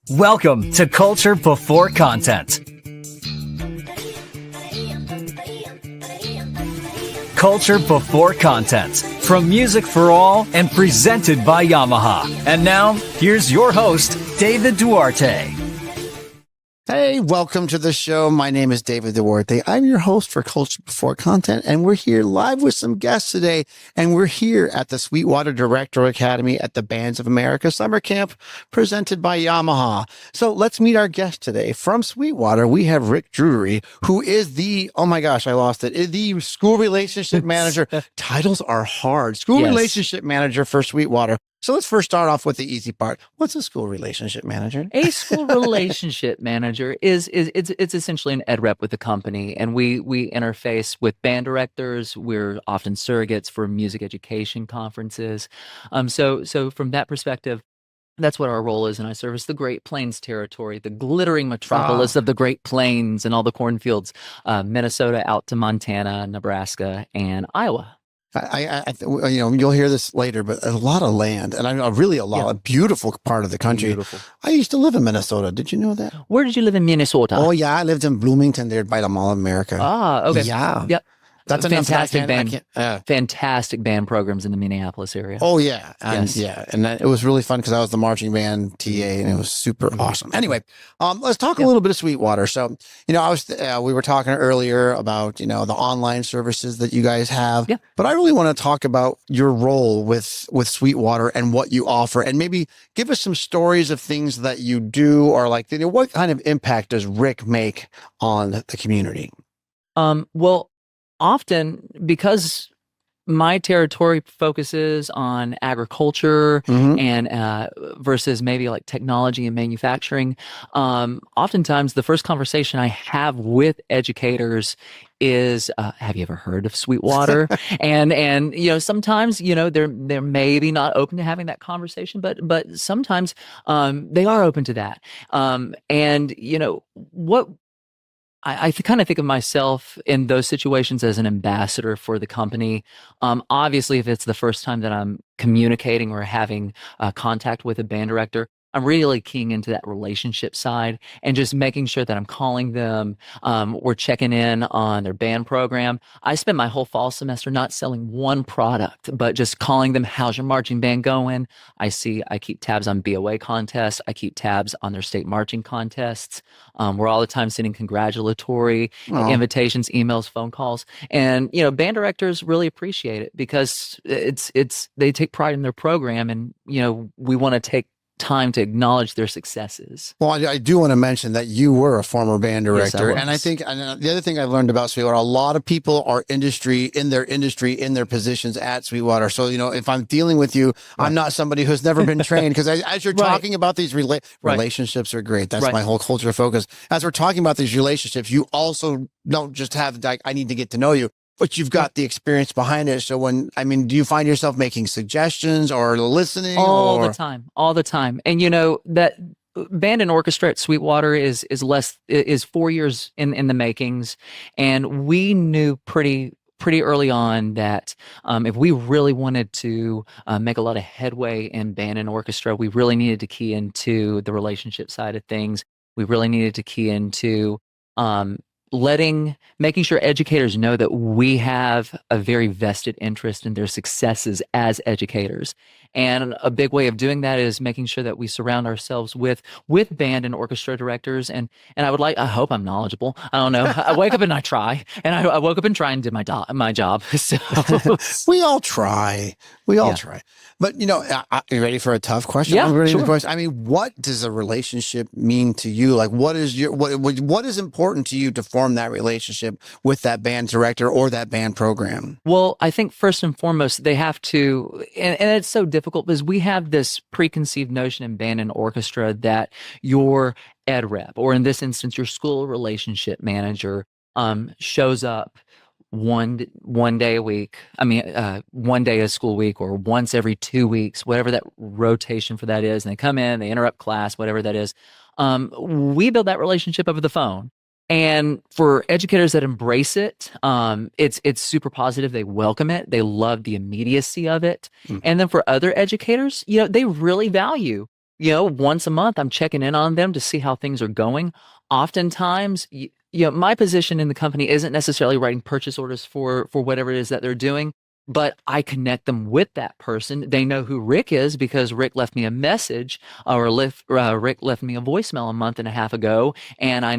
Welcome to Culture Before Content. Culture Before Content, from Music for All and presented by Yamaha. And now, here's your host, David Duarte. Hey, welcome to the show. My name is David Duarte. I'm your host for Culture Before Content, and we're here live with some guests today. And we're here at the Sweetwater Director Academy at the Bands of America Summer Camp, presented by Yamaha. So let's meet our guest today. From Sweetwater, we have Rick Drewry, who is the, oh my gosh, I lost it, the School Relationship Manager. Titles are hard. School Relationship Manager for Sweetwater. So let's first start off with the easy part. What's a school relationship manager? A school relationship manager is essentially an ed rep with the company, and we interface with band directors. We're often surrogates for music education conferences. So from that perspective, that's what our role is, and I service the Great Plains territory, the glittering metropolis of the Great Plains and all the cornfields, Minnesota out to Montana, Nebraska, and Iowa. You'll hear this later, but a lot of land, and a beautiful part of the country. Beautiful. I used to live in Minnesota. Did you know that? Where did you live in Minnesota? Oh yeah, I lived in Bloomington, there by the Mall of America. Ah, okay. Yeah. Yep. That's fantastic band. Fantastic band programs in the Minneapolis area. Oh yeah, and Yes. it was really fun because I was the marching band TA, and it was super awesome. Anyway, let's talk a little bit of Sweetwater. So, we were talking earlier about the online services that you guys have. Yeah. But I really want to talk about your role with Sweetwater and what you offer, and maybe give us some stories of things that you do, or what kind of impact does Rick make on the community? Well, often, because my territory focuses on agriculture and versus maybe like technology and manufacturing, oftentimes the first conversation I have with educators is, have you ever heard of Sweetwater? and sometimes they're maybe not open to having that conversation, but sometimes they are open to that. What I kind of think of myself in those situations as an ambassador for the company. Obviously, if it's the first time that I'm communicating or having contact with a band director, I'm really keying into that relationship side and just making sure that I'm calling them. We're checking in on their band program. I spent my whole fall semester not selling one product, but just calling them, how's your marching band going? I keep tabs on BOA contests. I keep tabs on their state marching contests. We're all the time sending congratulatory invitations, emails, phone calls. And, band directors really appreciate it because they take pride in their program, and, we want to take time to acknowledge their successes. Well, I do want to mention that you were a former band director. Yes, and I think the other thing I learned about Sweetwater, a lot of people are in their positions at Sweetwater. So, if I'm dealing with you, I'm not somebody who's never been trained, because as you're talking about these relationships are great. That's my whole culture focus. As we're talking about these relationships, you also don't just have I need to get to know you, but you've got the experience behind it. So do you find yourself making suggestions or listening? All the time. And that band and orchestra at Sweetwater is 4 years in the makings. And we knew pretty early on that if we really wanted to make a lot of headway in band and orchestra, we really needed to key into the relationship side of things. We really needed to key into making sure educators know that we have a very vested interest in their successes as educators. And a big way of doing that is making sure that we surround ourselves with band and orchestra directors. And I hope I'm knowledgeble. I don't know. I wake up and I try. And I woke up and tried and did my job. So we all try. Try. But are you ready for a tough question? Yeah, I'm ready sure. for a question. I mean, what does a relationship mean to you? Like, what is important to you to form that relationship with that band director or that band program? Well, I think first and foremost, they have to, and it's so difficult because we have this preconceived notion in band and orchestra that your ed rep, or in this instance, your school relationship manager, shows up one day a week. One day a school week, or once every 2 weeks, whatever that rotation for that is. And they come in, they interrupt class, whatever that is. We build that relationship over the phone. And for educators that embrace it, it's super positive. They welcome it. They love the immediacy of it. And then for other educators, they really value once a month, I'm checking in on them to see how things are going. Oftentimes, my position in the company isn't necessarily writing purchase orders for whatever it is that they're doing, but I connect them with that person. They know who Rick is because Rick left me a message, Rick left me a voicemail a month and a half ago, and I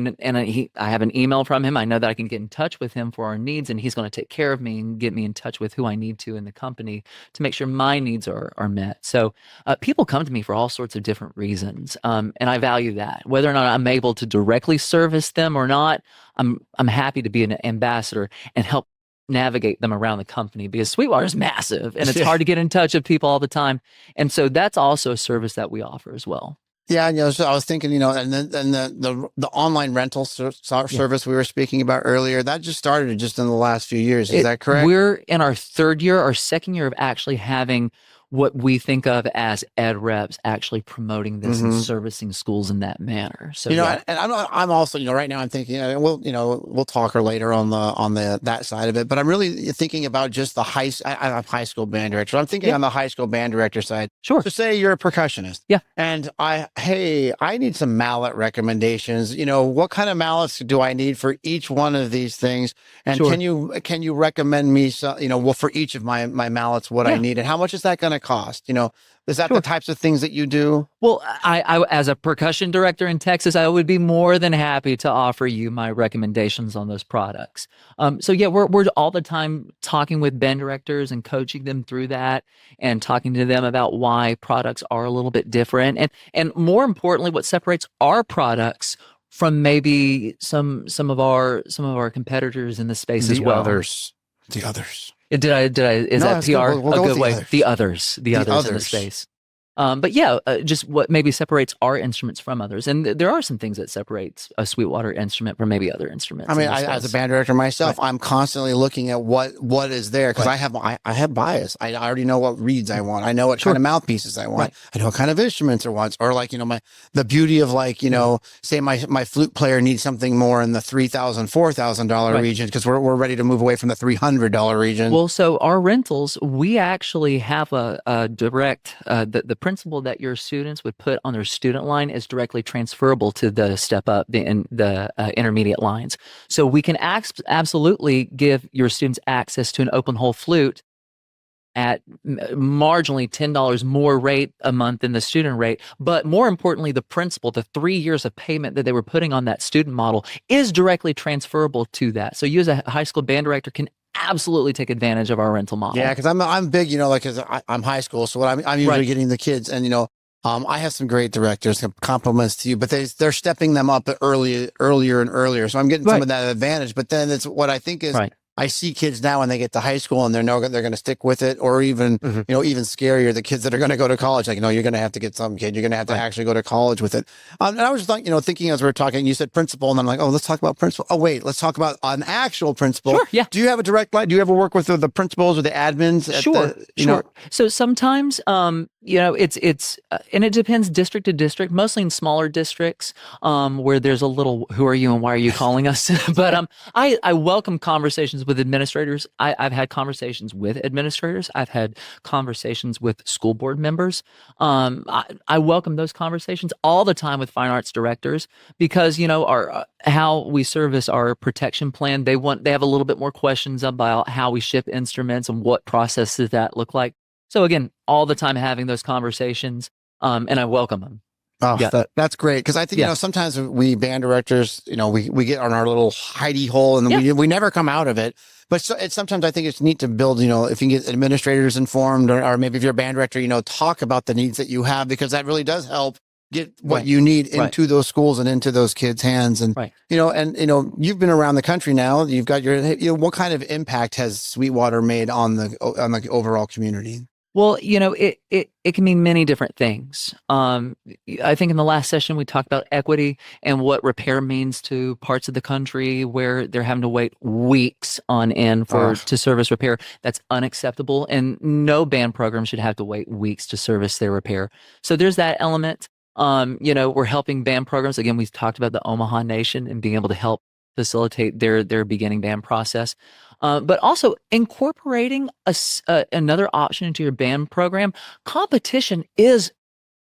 have an email from him. I know that I can get in touch with him for our needs, and he's going to take care of me and get me in touch with who I need to in the company to make sure my needs are met. So people come to me for all sorts of different reasons, and I value that. Whether or not I'm able to directly service them or not, I'm happy to be an ambassador and help navigate them around the company, because Sweetwater is massive and it's hard to get in touch with people all the time. And so that's also a service that we offer as well. Yeah, so I was thinking, and then the online rental service we were speaking about earlier, that just started just in the last few years. Is that correct? We're in our second year of actually having what we think of as ed reps actually promoting this and servicing schools in that manner. So and I'm also, right now I'm thinking, we'll talk later on that side of it, but I'm really thinking about just the I'm high school band director. I'm thinking on the high school band director side. Sure. So say you're a percussionist. Yeah. And I need some mallet recommendations. What kind of mallets do I need for each one of these things? And can you recommend me for each of my mallets what I need, and how much is that going to cost? Is that the types of things that you do? Well, I as a percussion director in Texas, I would be more than happy to offer you my recommendations on those products. We're all the time talking with band directors and coaching them through that, and talking to them about why products are a little bit different, and more importantly, what separates our products from maybe some of our competitors in the space as well. The others. Is that PR? We'll a good way. The others in the space. Just what maybe separates our instruments from others. And there are some things that separates a Sweetwater instrument from maybe other instruments. I mean, as a band director myself, I'm constantly looking at what is there, because I have bias. I already know what reeds I want. I know what kind of mouthpieces I want. I know what kind of instruments I want. Or the beauty of say my flute player needs something more in the $3,000, $4,000 region, because we're ready to move away from the $300 region. Well, so our rentals, we actually have a direct, the principle that your students would put on their student line is directly transferable to the step up, the intermediate lines. So we can absolutely give your students access to an open hole flute at marginally $10 more rate a month than the student rate. But more importantly, the principle, the 3 years of payment that they were putting on that student model is directly transferable to that. So you as a high school band director can absolutely take advantage of our rental model. Yeah, because I'm big, because I'm high school, so what I'm usually getting the kids, and I have some great directors. Compliments to you, but they're stepping them up earlier and earlier, so I'm getting some of that advantage. But then it's what I think is. I see kids now when they get to high school and they're going to stick with it, or even, even scarier, the kids that are going to go to college. You're going to have to get some kid. You're going to have to actually go to college with it. And I was thinking as we were talking, you said principal, and I'm like, oh, let's talk about principal. Oh, wait, let's talk about an actual principal. Sure, yeah. Do you have a direct line? Do you ever work with the principals or the admins? Sure. So sometimes, it's and it depends district to district, mostly in smaller districts, where there's a little, who are you and why are you calling us? But I welcome conversations with administrators. I've had conversations with administrators. I've had conversations with school board members. I welcome those conversations all the time with fine arts directors, because our how we service our protection plan. They have a little bit more questions about how we ship instruments and what process does that look like. So again, all the time having those conversations, and I welcome them. Oh, yeah. That's great. Because I think, sometimes we band directors, we get on our little hidey hole, and we never come out of it. But sometimes I think it's neat to build, if you can get administrators informed, or maybe if you're a band director, talk about the needs that you have, because that really does help get what you need into those schools and into those kids' hands. And, you've been around the country now. You've got what kind of impact has Sweetwater made on the overall community? Well, it can mean many different things. I think in the last session, we talked about equity and what repair means to parts of the country where they're having to wait weeks on end to service repair. That's unacceptable. And no band program should have to wait weeks to service their repair. So there's that element. We're helping band programs. Again, we've talked about the Omaha Nation and being able to help facilitate their beginning band process. But also incorporating another option into your band program. Competition is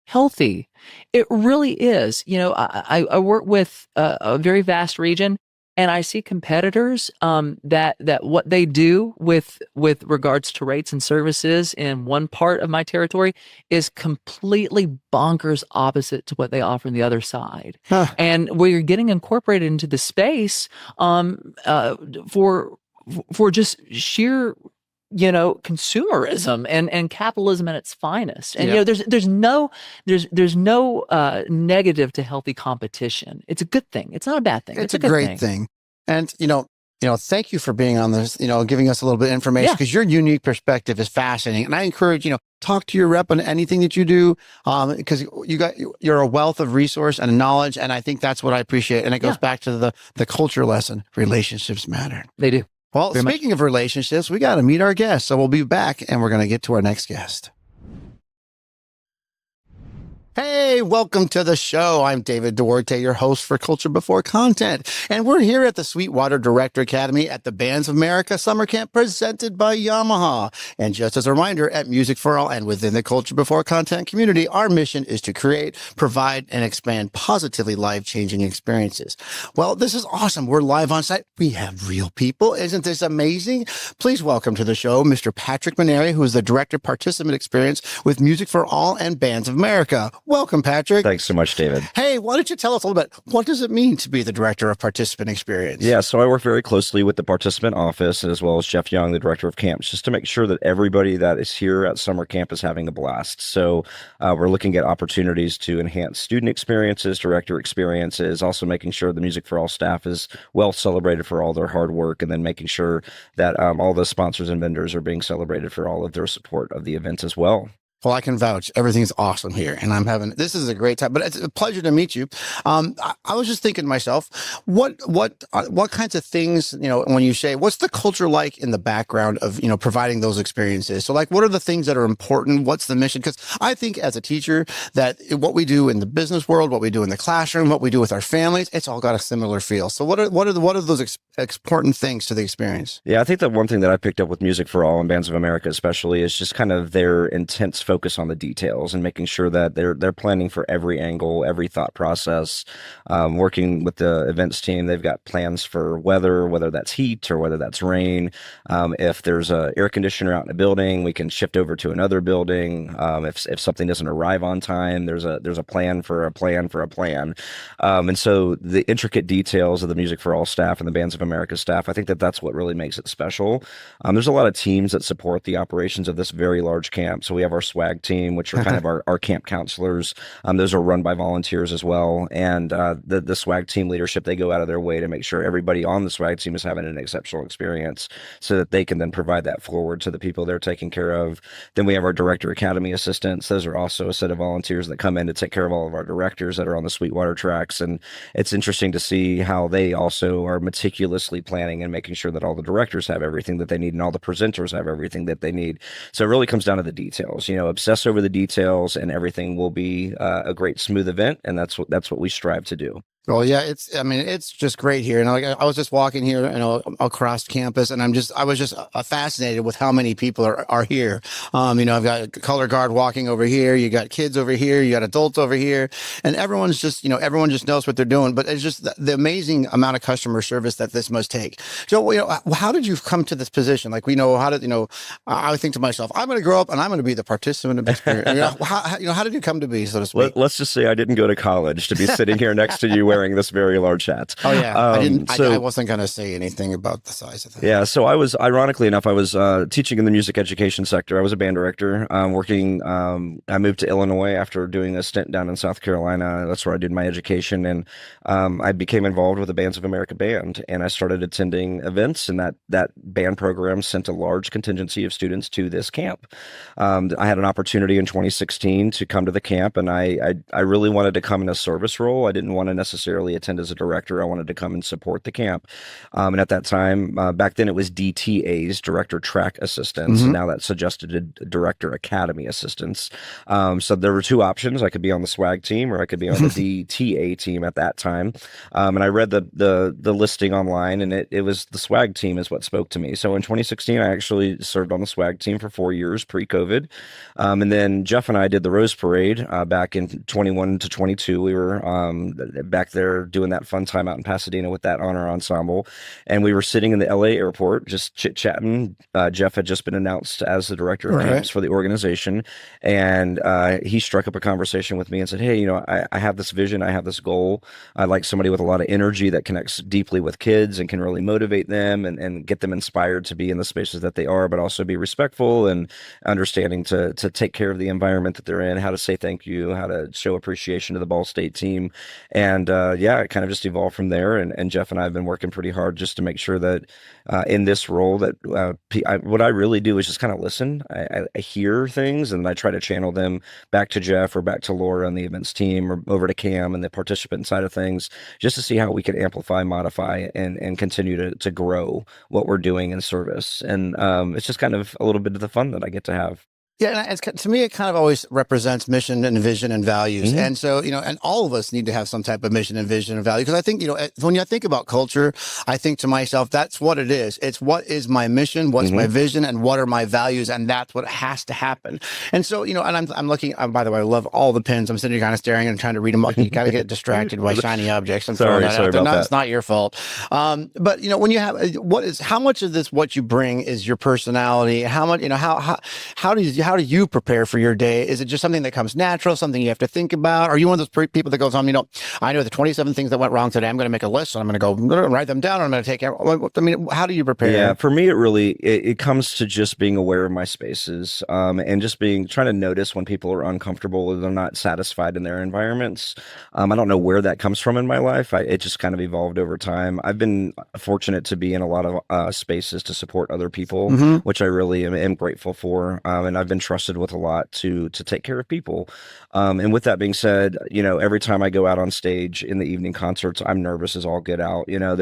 healthy. It really is. I work with a very vast region, and I see competitors that what they do with regards to rates and services in one part of my territory is completely bonkers opposite to what they offer on the other side. Huh. And we're getting incorporated into the space for just sheer consumerism and capitalism at its finest. And Yeah. there's no negative to healthy competition. It's a good thing. It's not a bad thing. It's a good great thing. And thank you for being on this, giving us a little bit of information, because your unique perspective is fascinating. And I encourage, talk to your rep on anything that you do, because you're a wealth of resource and knowledge. And I think that's what I appreciate. And it goes back to the culture lesson. Relationships matter. They do. Well, Very speaking of relationships, we got to meet our guest. So we'll be back and we're going to get to our next guest. Hey, welcome to the show. I'm David Duarte, your host for Culture Before Content. And we're here at the Sweetwater Director Academy at the Bands of America Summer Camp presented by Yamaha. And just as a reminder, at Music for All and within the Culture Before Content community, our mission is to create, provide, and expand positively life-changing experiences. Well, this is awesome. We're live on site. We have real people. Isn't this amazing? Please welcome to the show, Mr. Patrick Mainieri, who is the Director of Participant Experience with Music for All and Bands of America. Welcome, Patrick. Thanks so much, David. Hey, why don't you tell us a little bit, what does it mean to be the Director of Participant Experience? Yeah, so I work very closely with the participant office as well as Jeff Young, the Director of Camps, just to make sure that everybody that is here at summer camp is having a blast. So we're looking at opportunities to enhance student experiences, director experiences, also making sure the Music for All staff is well celebrated for all their hard work, and then making sure that all the sponsors and vendors are being celebrated for all of their support of the event as well. Well, I can vouch. Everything's awesome here, and this is a great time, but it's a pleasure to meet you. I was just thinking to myself, what kinds of things, when you say, what's the culture like in the background of, providing those experiences? So like, what are the things that are important? What's the mission? Because I think as a teacher that what we do in the business world, what we do in the classroom, what we do with our families, it's all got a similar feel. So what are those important things to the experience? Yeah, I think that one thing that I picked up with Music for All and Bands of America especially is just kind of their intense focus on the details and making sure that they're planning for every angle, every thought process. Working with the events team, they've got plans for weather, whether that's heat or whether that's rain. If there's an air conditioner out in a building, we can shift over to another building. If something doesn't arrive on time, there's a plan for a plan for a plan. And so the intricate details of the Music for All staff and the Bands of America staff, I think that's what really makes it special. There's a lot of teams that support the operations of this very large camp. So we have our swag team, which are kind of our camp counselors. Those are run by volunteers as well. And the swag team leadership, they go out of their way to make sure everybody on the swag team is having an exceptional experience so that they can then provide that forward to the people they're taking care of. Then we have our Director Academy assistants. Those are also a set of volunteers that come in to take care of all of our directors that are on the Sweetwater tracks. And it's interesting to see how they also are meticulously planning and making sure that all the directors have everything that they need and all the presenters have everything that they need. So it really comes down to the details. Obsess over the details and everything will be a great smooth event. And that's what we strive to do. Well, yeah, it's just great here. And I was just walking here, across campus, and I was just fascinated with how many people are here. I've got a color guard walking over here. You got kids over here. You got adults over here, and everyone just knows what they're doing. But it's just the amazing amount of customer service that this must take. So, how did you come to this position? Like, I think to myself, I'm going to grow up and I'm going to be the participant of experience. How did you come to be, so to speak? Let's just say I didn't go to college to be sitting here next to you wearing this very large hat. Oh yeah, I wasn't going to say anything about the size of it. Yeah, so ironically enough, I was teaching in the music education sector. I was a band director, working. I moved to Illinois after doing a stint down in South Carolina. That's where I did my education, and I became involved with the Bands of America band, and I started attending events, and that band program sent a large contingency of students to this camp. I had an opportunity in 2016 to come to the camp, and I really wanted to come in a service role. I didn't want to necessarily necessarily attend as a director. I wanted to come and support the camp. And at that time, back then it was DTAs, Director Track Assistants, and now that's suggested Director Academy Assistants. So there were two options. I could be on the swag team or I could be on the DTA team at that time. And I read the listing online, and it was the swag team is what spoke to me. So in 2016, I actually served on the swag team for 4 years pre-COVID. And then Jeff and I did the Rose Parade back in 21 to 22. We were back there doing that fun time out in Pasadena with that honor ensemble. And we were sitting in the LA airport just chit-chatting. Jeff had just been announced as the director of camps for the organization. And he struck up a conversation with me and said, hey, you know, I have this vision. I have this goal. I like somebody with a lot of energy that connects deeply with kids and can really motivate them and get them inspired to be in the spaces that they are, but also be respectful and understanding to take care of the environment that they're in, how to say thank you, how to show appreciation to the Ball State team. And it kind of just evolved from there. And Jeff and I have been working pretty hard just to make sure that in this role that what I really do is just kind of listen. I hear things and I try to channel them back to Jeff or back to Laura on the events team or over to Cam and the participant side of things, just to see how we can amplify, modify, and continue to grow what we're doing in service. And it's just kind of a little bit of the fun that I get to have. Yeah, and to me, it kind of always represents mission and vision and values. And so, you know, and all of us need to have some type of mission and vision and value. Because I think, you know, when I think about culture, I think to myself, that's what it is. It's what is my mission, what's my vision, and what are my values, and that's what has to happen. And so, you know, and I'm looking, by the way, I love all the pins. I'm sitting here kind of staring and trying to read them. You got to get distracted by shiny objects. I'm sorry about that. It's not your fault. But, you know, when you have, how much of this, what you bring is your personality? How much, you know, how do you prepare for your day? Is it just something that comes natural, something you have to think about? Are you one of those people that goes, you know, I know the 27 things that went wrong today. I'm going to make a list and I'm going to go write them down. And I'm going to take, I mean, how do you prepare? Yeah, for me, it comes to just being aware of my spaces and just trying to notice when people are uncomfortable or they're not satisfied in their environments. I don't know where that comes from in my life. It just kind of evolved over time. I've been fortunate to be in a lot of spaces to support other people, which I really am grateful for. And I've been trusted with a lot to take care of people. And with that being said, you know, every time I go out on stage in the evening concerts, I'm nervous as all get out. You know,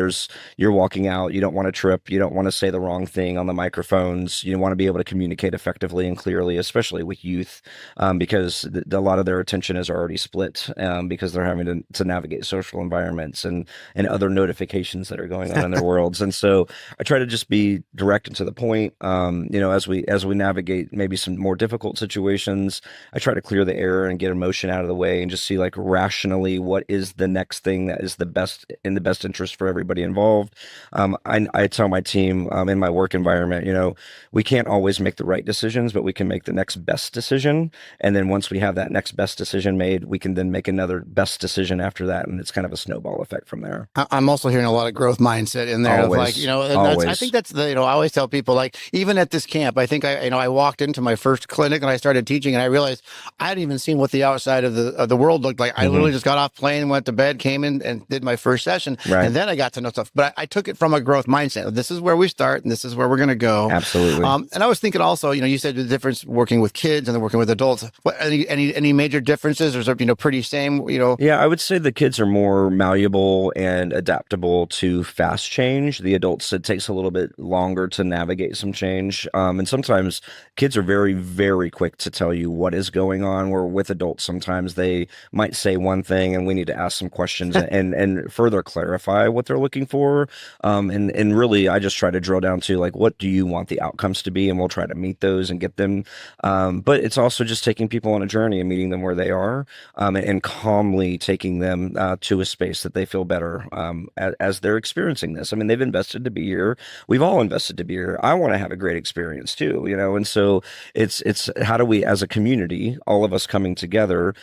you're walking out, you don't want to trip, you don't want to say the wrong thing on the microphones. You want to be able to communicate effectively and clearly, especially with youth, because a lot of their attention is already split because they're having to navigate social environments and other notifications that are going on in their worlds. And so I try to just be direct and to the point. You know, as we navigate maybe some more difficult situations, I try to clear the air and get emotion out of the way and just see like rationally what is the next thing that is in the best interest for everybody involved. I tell my team in my work environment, you know, we can't always make the right decisions, but we can make the next best decision. And then once we have that next best decision made, we can then make another best decision after that. And it's kind of a snowball effect from there. I'm also hearing a lot of growth mindset in there. Always, of like, you know, I think that's you know, I always tell people, like, even at this camp, I think I walked into my first clinic and I started teaching and I realized I hadn't even seen what the outside of the world looked like. I literally just got off plane, went to bed, came in and did my first session. Right. And then I got to know stuff, but I took it from a growth mindset. This is where we start and this is where we're going to go. Absolutely. And I was thinking also, you know, you said the difference working with kids and then working with adults. What, any major differences, or is it, you know, pretty same, you know? Yeah, I would say the kids are more malleable and adaptable to fast change. The adults, it takes a little bit longer to navigate some change. And sometimes kids are very, very quick to tell you what is going on, where with adults, sometimes they might say one thing and we need to ask some questions and further clarify what they're looking for. And really, I just try to drill down to like, what do you want the outcomes to be? And we'll try to meet those and get them. But it's also just taking people on a journey and meeting them where they are and calmly taking them to a space that they feel better as they're experiencing this. I mean, they've invested to be here. We've all invested to be here. I want to have a great experience too, you know? And so it's how do we, as a community, all of us coming together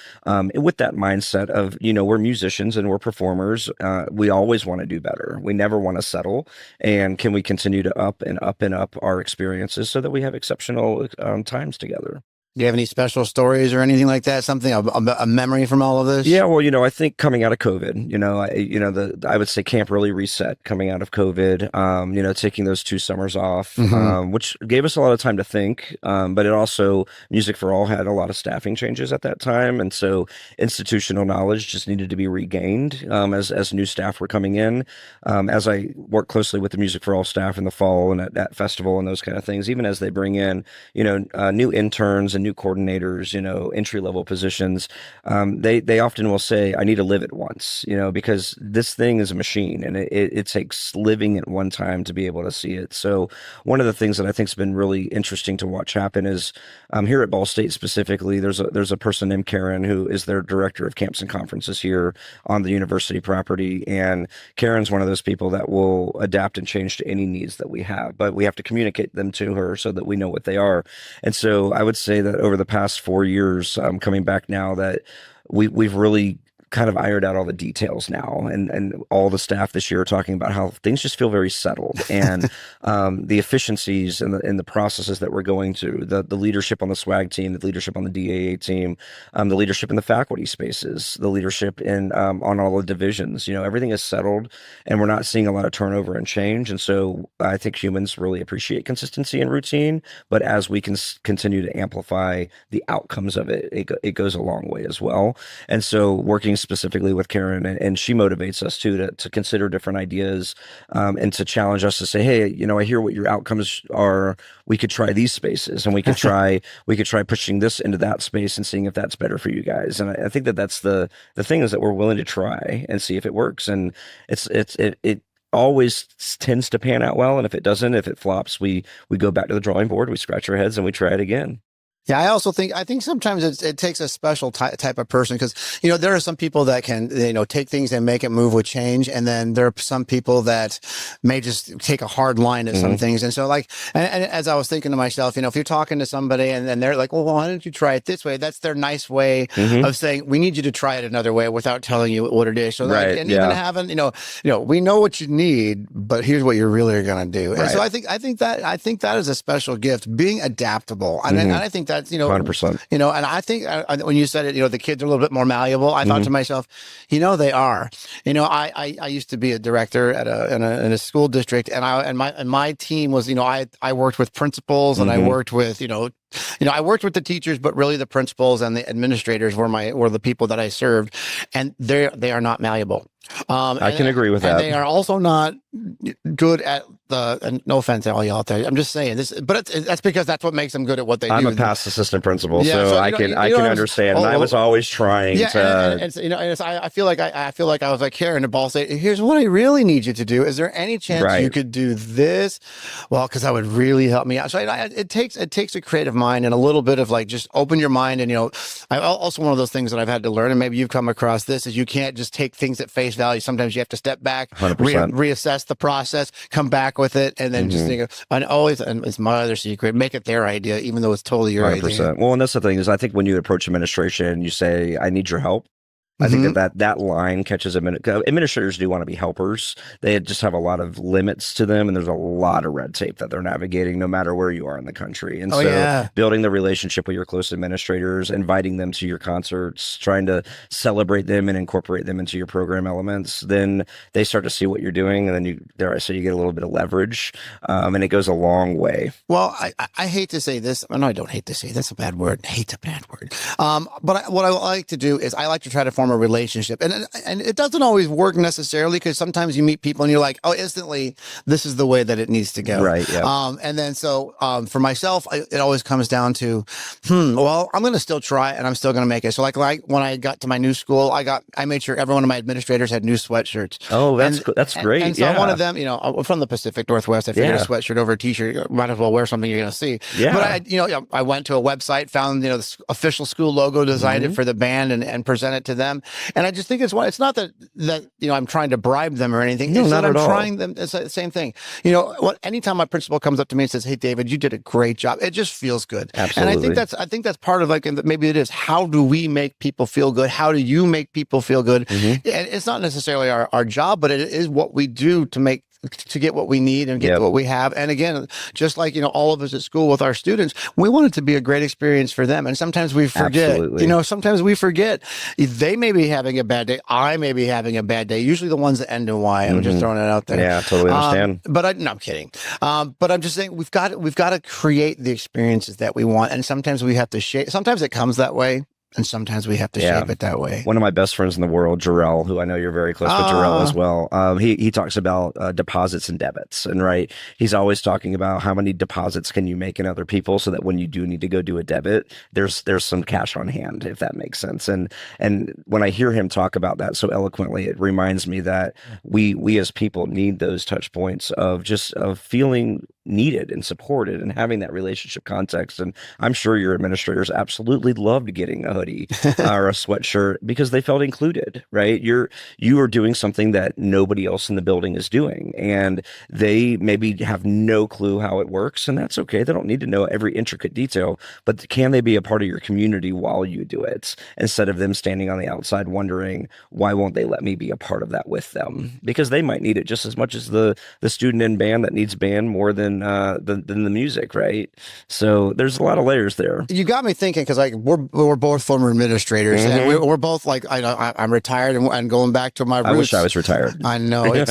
with that mindset of, you know, we're musicians and we're performers. We always want to do better. We never want to settle. And can we continue to up and up and up our experiences so that we have exceptional times together? Do you have any special stories or anything like that? Something, a memory from all of this? Yeah, well, I think coming out of COVID, I would say camp really reset coming out of COVID, taking those 2 summers off, which gave us a lot of time to think. But it also, Music for All had a lot of staffing changes at that time. And so institutional knowledge just needed to be regained as new staff were coming in. As I work closely with the Music for All staff in the fall and at that festival and those kind of things, even as they bring in, new interns and new coordinators, entry level positions, they often will say, I need to live it once, because this thing is a machine and it takes living at one time to be able to see it. So one of the things that I think has been really interesting to watch happen is here at Ball State specifically, there's a person named Karen who is their director of camps and conferences here on the university property. And Karen's one of those people that will adapt and change to any needs that we have, but we have to communicate them to her so that we know what they are. And so I would say that over the past 4 years, coming back now, that we've really kind of ironed out all the details now, and all the staff this year are talking about how things just feel very settled, and the efficiencies and the processes that we're going through, the leadership on the swag team, the leadership on the DAA team, the leadership in the faculty spaces, the leadership in on all the divisions, everything is settled, and we're not seeing a lot of turnover and change. And so I think humans really appreciate consistency and routine, but as we can continue to amplify the outcomes of it, it goes a long way as well. And so working specifically with Karen, and she motivates us too to consider different ideas, and to challenge us to say, hey, I hear what your outcomes are. We could try these spaces, and we could try pushing this into that space and seeing if that's better for you guys. And I think that's the thing, is that we're willing to try and see if it works. And it always tends to pan out well. And if it doesn't, if it flops, we go back to the drawing board, we scratch our heads, and we try it again. Yeah, I think sometimes it takes a special type of person, because, there are some people that can, take things and make it move with change. And then there are some people that may just take a hard line at some things. And so and as I was thinking to myself, if you're talking to somebody and they're like, well, why don't you try it this way? That's their nice way of saying, we need you to try it another way without telling you what it is. So even having, we know what you need, but here's what you really are going to do. And so I think that is a special gift, being adaptable. And I think that's, 100%. And I think when you said it, the kids are a little bit more malleable. I thought to myself, they are. I used to be a director at in a school district, and my team was, I worked with principals, and I worked with, I worked with the teachers, but really the principals and the administrators were the people that I served, and they are not malleable. I can agree with that. They are also not good at and no offense to all y'all out there, I'm just saying this, but that's because that's what makes them good at what they do. I'm a past assistant principal, so I can understand. And I was always trying to. I feel like I was like, Karen at Ball State, here's what I really need you to do. Is there any chance you could do this? Well, because that would really help me out. So it takes a creative mind and a little bit of just open your mind. And I also, one of those things that I've had to learn, and maybe you've come across this, is you can't just take things at face value. Sometimes you have to step back, reassess the process, come back with it, and then just think and it's my other secret, make it their idea, even though it's totally your 100%. idea. Well, and that's the thing, is I think when you approach administration, you say, I need your help. I think that line catches administrators do want to be helpers. They just have a lot of limits to them, and there's a lot of red tape that they're navigating no matter where you are in the country. And building the relationship with your close administrators, inviting them to your concerts, trying to celebrate them and incorporate them into your program elements, then they start to see what you're doing, and then you get a little bit of leverage, and it goes a long way. Well, I hate to say this. No, I don't hate to say that's a bad word. Hate's a bad word. But what I like to do is I like to try to form a relationship, and it doesn't always work necessarily, because sometimes you meet people and you're like, oh, instantly this is the way that it needs to go, right? Yeah. And then for myself, it always comes down to, well, I'm going to still try, and I'm still going to make it. So like when I got to my new school, I made sure every one of my administrators had new sweatshirts. Oh, that's great. And so one of them, from the Pacific Northwest, I figured a sweatshirt over a t-shirt, might as well wear something you're going to see. Yeah. But I went to a website, found the official school logo, designed it for the band, and present it to them. And I just think it's not that I'm trying to bribe them or anything. No, it's not that at all. Trying them. It's the same thing. Anytime my principal comes up to me and says, "Hey, David, you did a great job," it just feels good. Absolutely. And I think that's part of maybe it is, how do we make people feel good? How do you make people feel good? And it's not necessarily our job, but it is what we do to make to get what we need and get what we have. And again, just like, all of us at school with our students, we want it to be a great experience for them. And sometimes we forget, Absolutely. Sometimes we forget they may be having a bad day. I may be having a bad day. Usually the ones that end in Y. I'm just throwing it out there. Yeah, totally understand. No, I'm kidding. But I'm just saying we've got to create the experiences that we want. And sometimes we have to shape. Sometimes it comes that way. And sometimes we have to shape it that way. One of my best friends in the world, Jarrell, who I know you're very close with Jarrell as well. He talks about deposits and debits, and he's always talking about how many deposits can you make in other people so that when you do need to go do a debit, there's some cash on hand, if that makes sense. And when I hear him talk about that so eloquently, it reminds me that we as people need those touch points of feeling needed and supported and having that relationship context. And I'm sure your administrators absolutely loved getting a hoodie or a sweatshirt because they felt included, right? You are doing something that nobody else in the building is doing, and they maybe have no clue how it works, and that's okay. They don't need to know every intricate detail, but can they be a part of your community while you do it, instead of them standing on the outside wondering, why won't they let me be a part of that with them? Because they might need it just as much as the student in band that needs band more than the music, right? So there's a lot of layers there. You got me thinking, because we're both former administrators, and we're both I'm retired and going back to my roots. I wish I was retired. I know it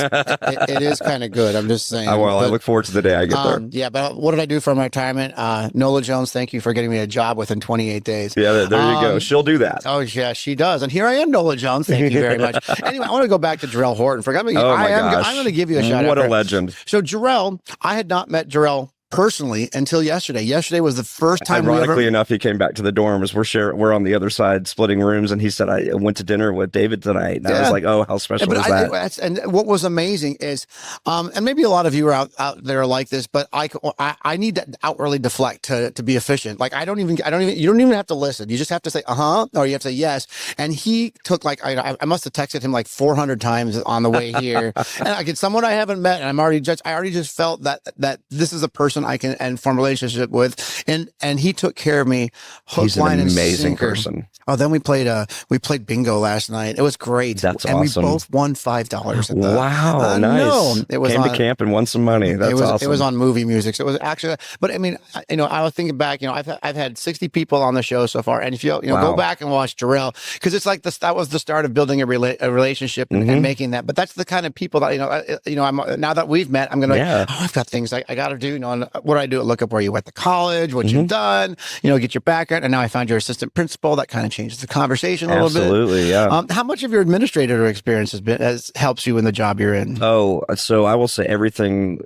is kind of good. I'm just saying. I look forward to the day I get there. Yeah, but what did I do for my retirement? Nola Jones, thank you for getting me a job within 28 days. Yeah, there you go. She'll do that. Oh yeah, she does. And here I am, Nola Jones. Thank you very much. Anyway, I want to go back to Jarrell Horton. I'm going to give you a shout out. What a legend. So Jarrell, I had not met Jarrell personally until yesterday. Yesterday was the first time. Ironically enough, he came back to the dorms. We're on the other side splitting rooms, and he said, I went to dinner with David tonight. And I was like, oh, how special is that? And what was amazing is, and maybe a lot of you are out there like this, but I need to outwardly deflect to be efficient. Like you don't even have to listen. You just have to say, or you have to say yes. And he took I must have texted him 400 times on the way here. And it's someone I haven't met, and I already just felt that this is a person I can form a relationship with, and he took care of me. He's an amazing person. Oh, then we played bingo last night. It was great. That's and awesome. We both won $5. Wow, nice. It was came to camp and won some money. That's awesome. It was on movie music. So it was actually, but I mean, I was thinking back. I've had 60 people on the show so far, and if you go back and watch Jarrell, because it's that was the start of building a relationship and making that. But that's the kind of people that I'm now that we've met, I'm gonna I've got things I got to do. What do I do? Look up where you went to college, what you've done, get your background, and now I found your assistant principal. That kind of changes the conversation a little bit. Absolutely, yeah. How much of your administrator experience has helps you in the job you're in? Oh, so I will say everything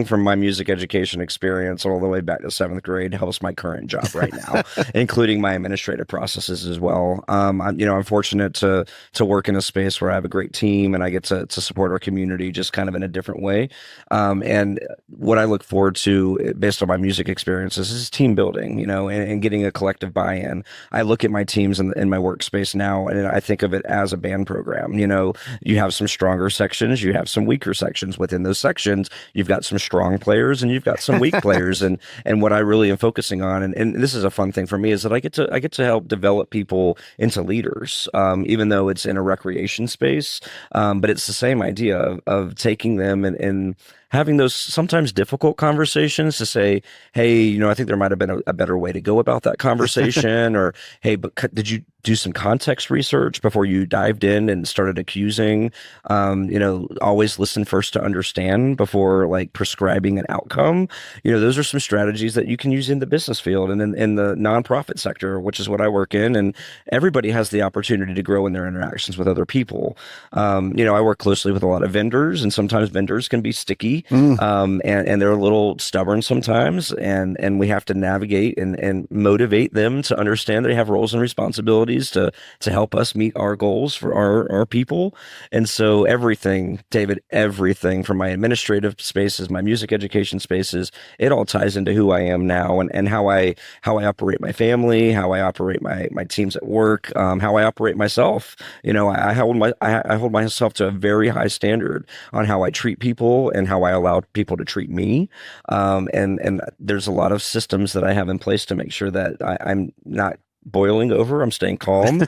from my music education experience all the way back to 7th grade helps my current job right now, including my administrative processes as well. I'm fortunate to work in a space where I have a great team and I get to support our community just kind of in a different way. And what I look forward to based on my music experiences is team building, and getting a collective buy-in. I look at my teams in my workspace now, and I think of it as a band program. You have some stronger sections, you have some weaker sections. Within those sections, you've got some strong players and you've got some weak players. And what I really am focusing on, and this is a fun thing for me, is that I get to help develop people into leaders, even though it's in a recreation space. But it's the same idea of taking them and having those sometimes difficult conversations to say, hey, I think there might have been a better way to go about that conversation, or hey, but did you do some context research before you dived in and started accusing? Always listen first to understand before prescribing an outcome. Those are some strategies that you can use in the business field and in the nonprofit sector, which is what I work in. And everybody has the opportunity to grow in their interactions with other people. I work closely with a lot of vendors, and sometimes vendors can be sticky. And they're a little stubborn sometimes, and we have to navigate and motivate them to understand they have roles and responsibilities to help us meet our goals for our people. And so everything, David, everything from my administrative spaces, my music education spaces, it all ties into who I am now and how I operate my family, how I operate my teams at work, how I operate myself. I hold myself to a very high standard on how I treat people and how I allow people to treat me. And there's a lot of systems that I have in place to make sure that I'm not boiling over. I'm staying calm,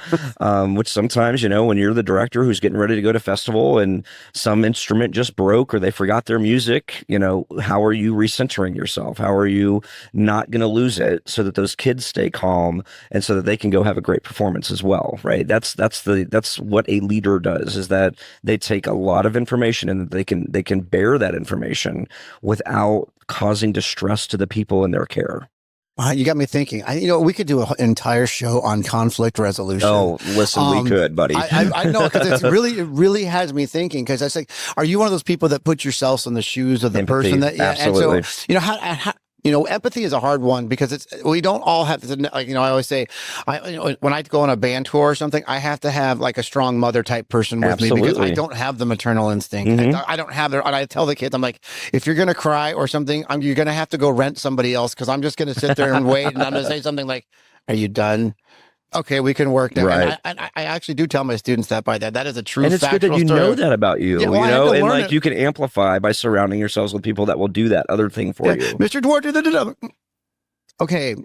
which sometimes, when you're the director who's getting ready to go to festival and some instrument just broke or they forgot their music, how are you recentering yourself? How are you not going to lose it so that those kids stay calm and so that they can go have a great performance as well, right? That's what a leader does, is that they take a lot of information and they can bear that information without causing distress to the people in their care. You got me thinking. We could do an entire show on conflict resolution. Oh, listen, we could, buddy. I know, because it really has me thinking. Because it's like, are you one of those people that put yourselves in the shoes of the Empathy, person that? Yeah, absolutely. and so how empathy is a hard one, because we don't all have to, like, I always say, when I go on a band tour or something, I have to have like a strong mother type person with me, because I don't have the maternal instinct. Mm-hmm. I don't have and I tell the kids, I'm like, if you're going to cry or something, you're going to have to go rent somebody else, because I'm just going to sit there and wait. And I'm going to say something like, are you done? Okay, we can work now. Right. And I actually do tell my students that that is a true and it's good that you know that about you, and like you can amplify by surrounding yourselves with people that will do that other thing for you. Mr. Duarte, okay,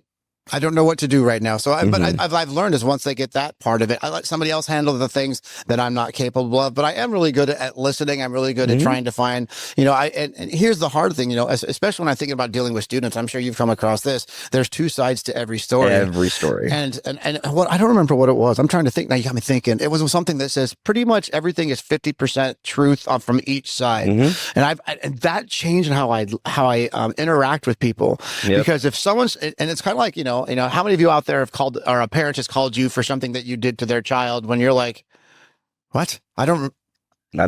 I don't know what to do right now. So, but I've learned is once they get that part of it, I let somebody else handle the things that I'm not capable of. But I am really good at listening. I'm really good at trying to find, and here's the hard thing, especially when I'm thinking about dealing with students. I'm sure you've come across this. There's two sides to every story. Every story. And what I don't remember what it was. I'm trying to think now. You got me thinking. It was something that says pretty much everything is 50% truth from each side. And that changed how I interact with people. Yep. Because if someone's, and it's kind of like, how many of you out there have called, or a parent has called you for something that you did to their child when you're like, what? I don't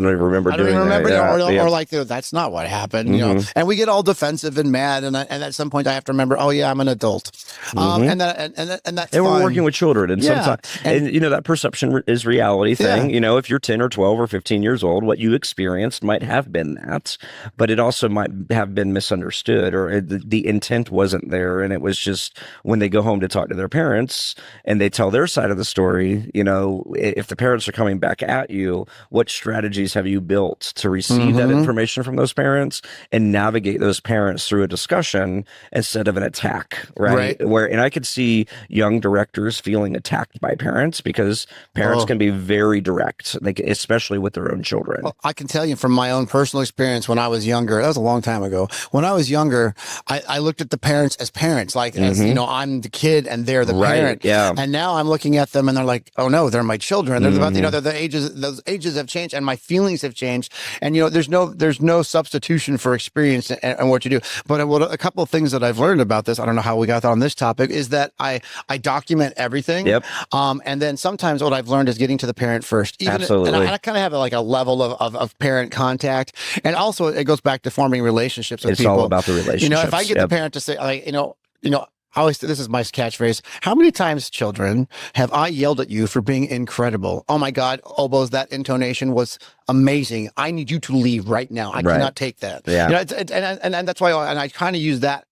even remember doing that. Or like, that's not what happened, and we get all defensive and mad. And at some point I have to remember, oh yeah, I'm an adult. And that's and we're working with children. And sometimes, and that perception is reality thing. Yeah. If you're 10 or 12 or 15 years old, what you experienced might have been that, but it also might have been misunderstood, or the intent wasn't there. And it was just when they go home to talk to their parents and they tell their side of the story, if the parents are coming back at you, what strategies have you built to receive that information from those parents and navigate those parents through a discussion instead of an attack, right? And I could see young directors feeling attacked by parents, because parents can be very direct, especially with their own children. Well, I can tell you from my own personal experience when I was younger, that was a long time ago. When I was younger, I looked at the parents as parents, like as, I'm the kid and they're the parent. Yeah. And now I'm looking at them and they're like, oh no, they're my children. They're about, they're the ages, those ages have changed and my feelings have changed. And, there's no substitution for experience and what you do. But a couple of things that I've learned about this, I don't know how we got on this topic, is that I document everything. Yep. And then sometimes what I've learned is getting to the parent first. Absolutely. And I kind of have a level of parent contact. And also it goes back to forming relationships with people. It's all about the relationships. If I get the parent to say, I always, this is my catchphrase. How many times, children, have I yelled at you for being incredible? Oh my God, Obos, that intonation was amazing. I need you to leave right now. I cannot take that. Yeah. And that's why I kind of use that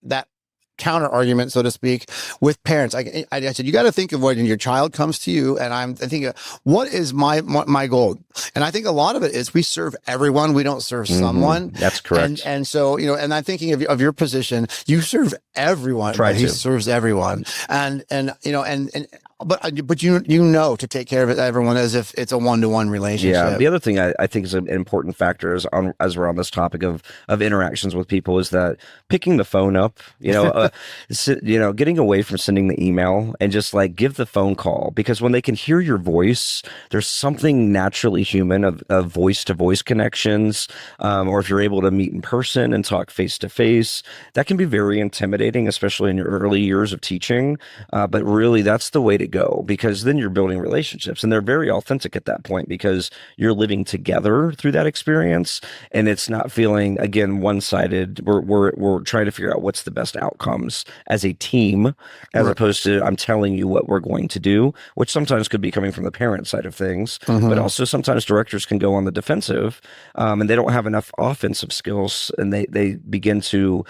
counter argument, so to speak, with parents. I said, you got to think of when your child comes to you, and I'm thinking, what is my goal? And I think a lot of it is we serve everyone. We don't serve someone. That's correct. And so, and I'm thinking of your position, you serve everyone. He serves everyone. But to take care of everyone as if it's a one-to-one relationship. Yeah. The other thing I think is an important factor as we're on this topic of interactions with people is that picking the phone up, getting away from sending the email and just give the phone call, because when they can hear your voice, there's something naturally human of voice-to-voice connections. Or if you're able to meet in person and talk face-to-face, that can be very intimidating, especially in your early years of teaching. But really, that's the way to go, because then you're building relationships, and they're very authentic at that point because you're living together through that experience, and it's not feeling, again, one-sided. We're trying to figure out what's the best outcomes as a team, as opposed to I'm telling you what we're going to do, which sometimes could be coming from the parent side of things, but also sometimes directors can go on the defensive, and they don't have enough offensive skills, and they begin to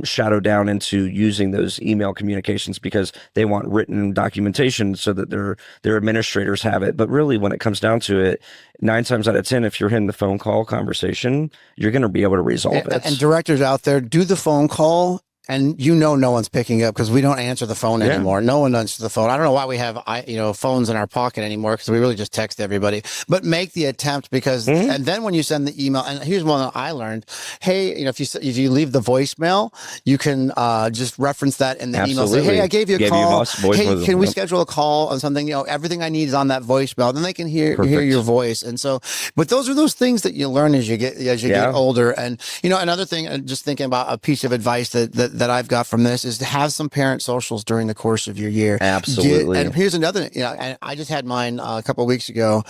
shadow down into using those email communications because they want written documentation so that their administrators have it. But really, when it comes down to it, 9 times out of 10, if you're in the phone call conversation, you're going to be able to resolve it. And directors out there, do the phone call And no one's picking up because we don't answer the phone anymore. No one answers the phone. I don't know why we have phones in our pocket anymore because we really just text everybody. But make the attempt because, and then when you send the email, and here's one that I learned. Hey, if you leave the voicemail, you can just reference that in the email. Say, hey, I gave you a call. Hey, can we schedule a call on something? Everything I need is on that voicemail. Then they can hear your voice. And so, but those are those things that you learn as you get older. And another thing, just thinking about a piece of advice that I've got from this is to have some parent socials during the course of your year. Absolutely. And here's another, and I just had mine a couple of weeks ago.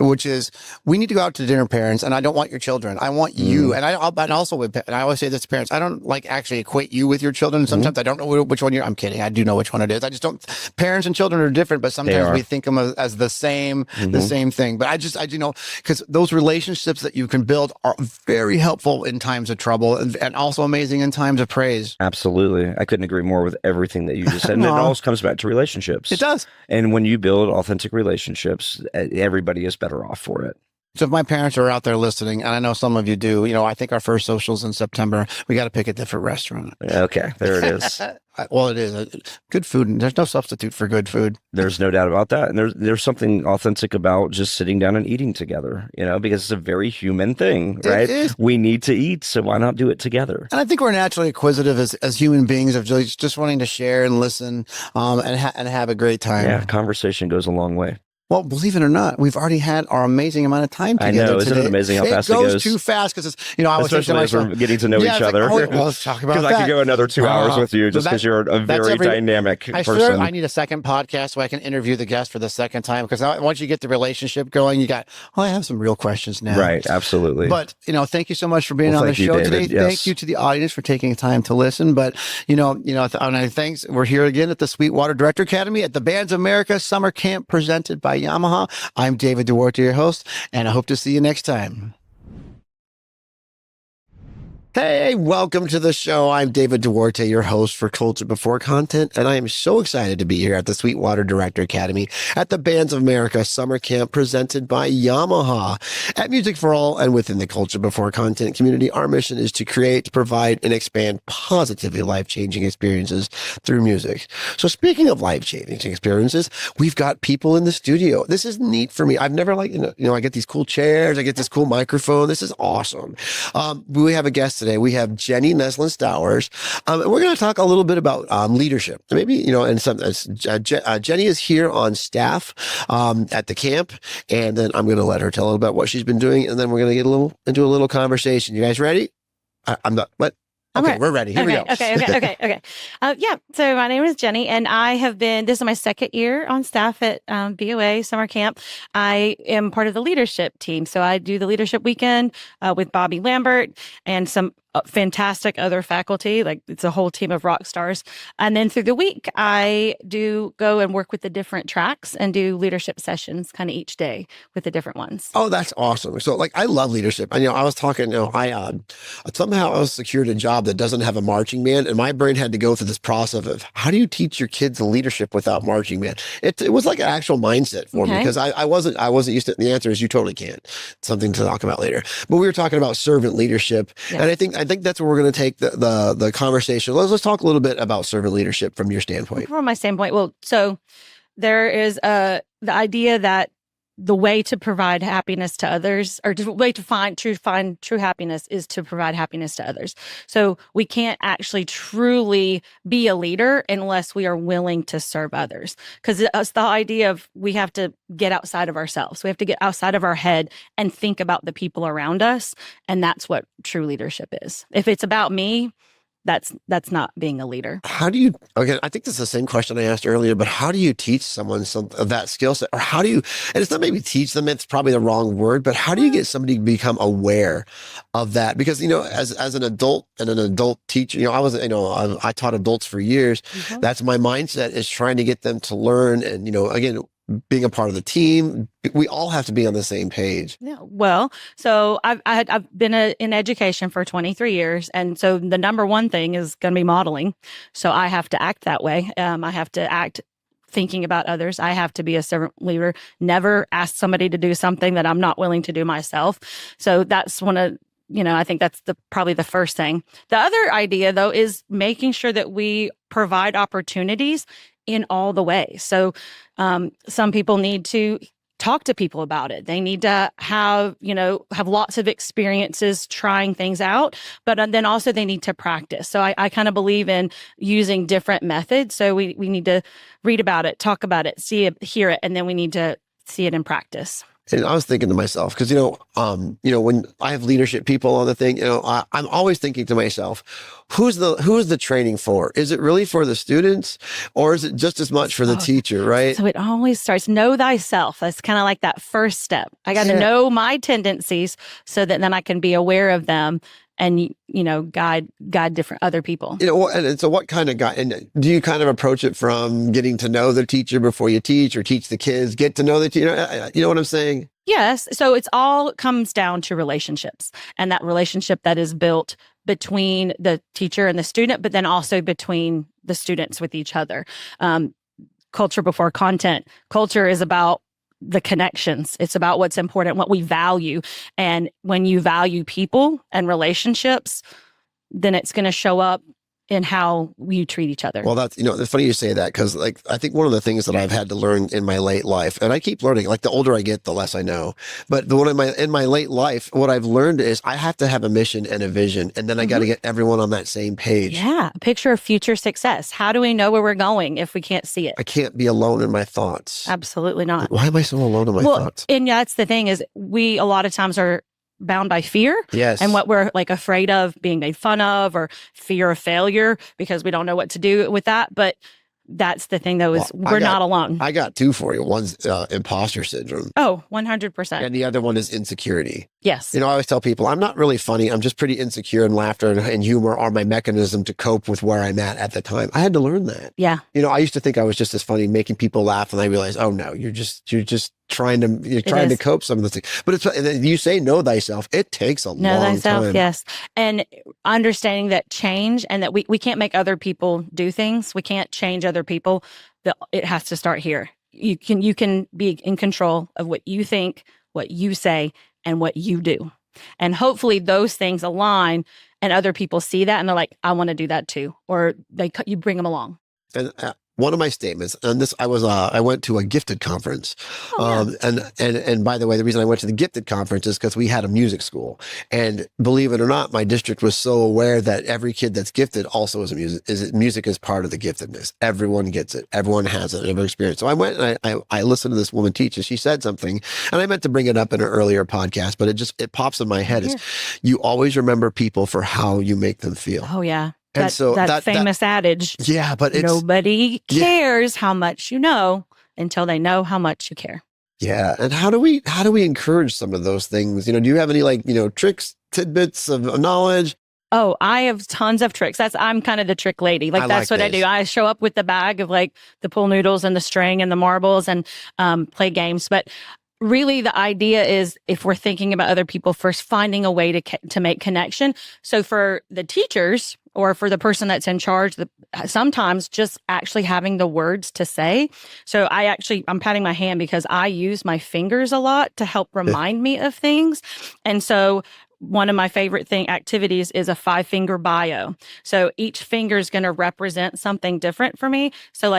Which is, we need to go out to dinner, parents, and I don't want your children. I want you. And I always say this to parents, I don't actually equate you with your children. Sometimes I don't know which one I'm kidding. I do know which one it is. I just don't, parents and children are different, but sometimes we think them as the same thing. But I do because those relationships that you can build are very helpful in times of trouble and also amazing in times of praise. Absolutely. I couldn't agree more with everything that you just said. And it always comes back to relationships. It does. And when you build authentic relationships, everybody is better off for it. So if my parents are out there listening, and I know some of you do, I think our first social's in September. We got to pick a different restaurant. Okay, there it is. Well, it is good food. And there's no substitute for good food. There's no doubt about that. And there's something authentic about just sitting down and eating together, because it's a very human thing, right? It is. We need to eat, so why not do it together? And I think we're naturally acquisitive as human beings of just wanting to share and listen and have a great time. Yeah, conversation goes a long way. Well, believe it or not, we've already had our amazing amount of time together. I know. Isn't it amazing how fast it goes? It goes too fast because it's, I was especially as we're getting to know each other. Well, let's talk about that. Because I could go another 2 hours with you just because you're a very dynamic person. I need a second podcast so I can interview the guest for the second time because once you get the relationship going, I have some real questions now. Right. Absolutely. But, thank you so much for being on the show today. Yes. Thank you to the audience for taking time to listen. But, thanks. We're here again at the Sweetwater Director Academy at the Bands of America Summer Camp presented by Yamaha. I'm David Duarte, your host, and I hope to see you next time. Hey, welcome to the show. I'm David Duarte, your host for Culture Before Content, and I am so excited to be here at the Sweetwater Director Academy at the Bands of America Summer Camp presented by Yamaha. At Music for All and within the Culture Before Content community, our mission is to create, provide, and expand positively life-changing experiences through music. So speaking of life-changing experiences, we've got people in the studio. This is neat for me. I've never I get these cool chairs. I get this cool microphone. This is awesome. We have a guest today. We have Jenny Stowers. And we're going to talk a little bit about leadership. Maybe, Jenny is here on staff at the camp. And then I'm going to let her tell about what she's been doing. And then we're going to get into a little conversation. You guys ready? I'm not, what? Okay, we're ready. Here we go. Okay. So my name is Jenny, and this is my second year on staff at BOA Summer Camp. I am part of the leadership team. So I do the leadership weekend with Bobby Lambert and some fantastic other faculty. Like, it's a whole team of rock stars. And then through the week, I do go and work with the different tracks and do leadership sessions kind of each day with the different ones. Oh, that's awesome. So I love leadership. And, I was talking, somehow I was secured a job that doesn't have a marching band, and my brain had to go through this process of how do you teach your kids leadership without marching band? It was like an actual mindset for me because I wasn't used to it. And the answer is you totally can't. It's something to talk about later. But we were talking about servant leadership. Yeah. And I think that's where we're going to take the conversation. Let's talk a little bit about servant leadership from your standpoint. From my standpoint, well, so there is the idea that the way to provide happiness to others, or the way to find true happiness, is to provide happiness to others. So we can't actually truly be a leader unless we are willing to serve others. Because it's the idea of we have to get outside of ourselves. We have to get outside of our head and think about the people around us. And that's what true leadership is. If it's about me, that's not being a leader. How do you, again, I think this is the same question I asked earlier, but how do you teach someone some of that skill set? Or how do you, and it's not maybe teach them, it's probably the wrong word, but how do you get somebody to become aware of that? Because, as an adult and an adult teacher, I taught adults for years. Mm-hmm. That's my mindset, is trying to get them to learn. And, again, being a part of the team, we all have to be on the same page. Yeah. Well, so I've been in education for 23 years. And so the number one thing is going to be modeling. So I have to act that way. I have to act thinking about others. I have to be a servant leader, never ask somebody to do something that I'm not willing to do myself. So that's one of I think that's probably the first thing. The other idea, though, is making sure that we provide opportunities in all the ways. So some people need to talk to people about it. They need to have lots of experiences trying things out, but then also they need to practice. So I kind of believe in using different methods. So we need to read about it, talk about it, see it, hear it, and then we need to see it in practice. And I was thinking to myself, because, when I have leadership people on the thing, I'm always thinking to myself, who is the training for? Is it really for the students, or is it just as much for the teacher, right? So it always starts, know thyself. That's kind of like that first step. I got to know my tendencies so that then I can be aware of them and, guide different other people. And so what kind of guide, and do you kind of approach it from getting to know the teacher before you teach, or teach the kids, get to know the teacher? You know what I'm saying? Yes. So it's all comes down to relationships, and that relationship that is built between the teacher and the student, but then also between the students with each other. Culture before content. Culture is about the connections. It's about what's important, what we value. And when you value people and relationships, then it's going to show up in how you treat each other. Well, that's, it's funny you say that, because I think one of the things that I've had to learn in my late life, and I keep learning, like the older I get, the less I know. But the one in my late life, what I've learned is I have to have a mission and a vision, and then I got to get everyone on that same page. Yeah. A picture of future success. How do we know where we're going if we can't see it? I can't be alone in my thoughts. Absolutely not. Why am I so alone in my thoughts? And that's the thing, is we a lot of times are bound by fear. Yes. And what we're afraid of being made fun of, or fear of failure, because we don't know what to do with that. But that's the thing, though, is we're not alone. I got two for you. One's imposter syndrome. Oh, 100%. And the other one is insecurity. Yes. I always tell people, I'm not really funny. I'm just pretty insecure, and laughter and humor are my mechanism to cope with where I'm at the time. I had to learn that. Yeah. I used to think I was just as funny making people laugh, and I realized, oh no, you're just trying to cope some of the things. But you say know thyself. It takes a long time. Know thyself, yes. And understanding that change, and that we can't make other people do things. We can't change other people. It has to start here. You can be in control of what you think, what you say, and what you do. And hopefully those things align, and other people see that and they're like, I want to do that too. Or you bring them along. And one of my statements, and this, I went to a gifted conference. And by the way, the reason I went to the gifted conference is because we had a music school, and believe it or not, my district was so aware that every kid that's gifted also music is part of the giftedness. Everyone gets it. Everyone has it. Every experience. So I went and I listened to this woman teach, and she said something, and I meant to bring it up in an earlier podcast, but it pops in my head. Is you always remember people for how you make them feel. Oh yeah. And that famous adage. Yeah, but nobody cares how much you know until they know how much you care. Yeah. And how do we encourage some of those things? Do you have any tricks, tidbits of knowledge? Oh, I have tons of tricks. I'm kind of the trick lady. That's what I do. I show up with the bag of the pool noodles and the string and the marbles and play games. But really, the idea is, if we're thinking about other people first, finding a way to make connection. So for the teachers, or for the person that's in charge, sometimes just actually having the words to say. So I'm patting my hand because I use my fingers a lot to help remind me of things. And so one of my favorite activities is a 5-finger bio. So each finger is going to represent something different for me. So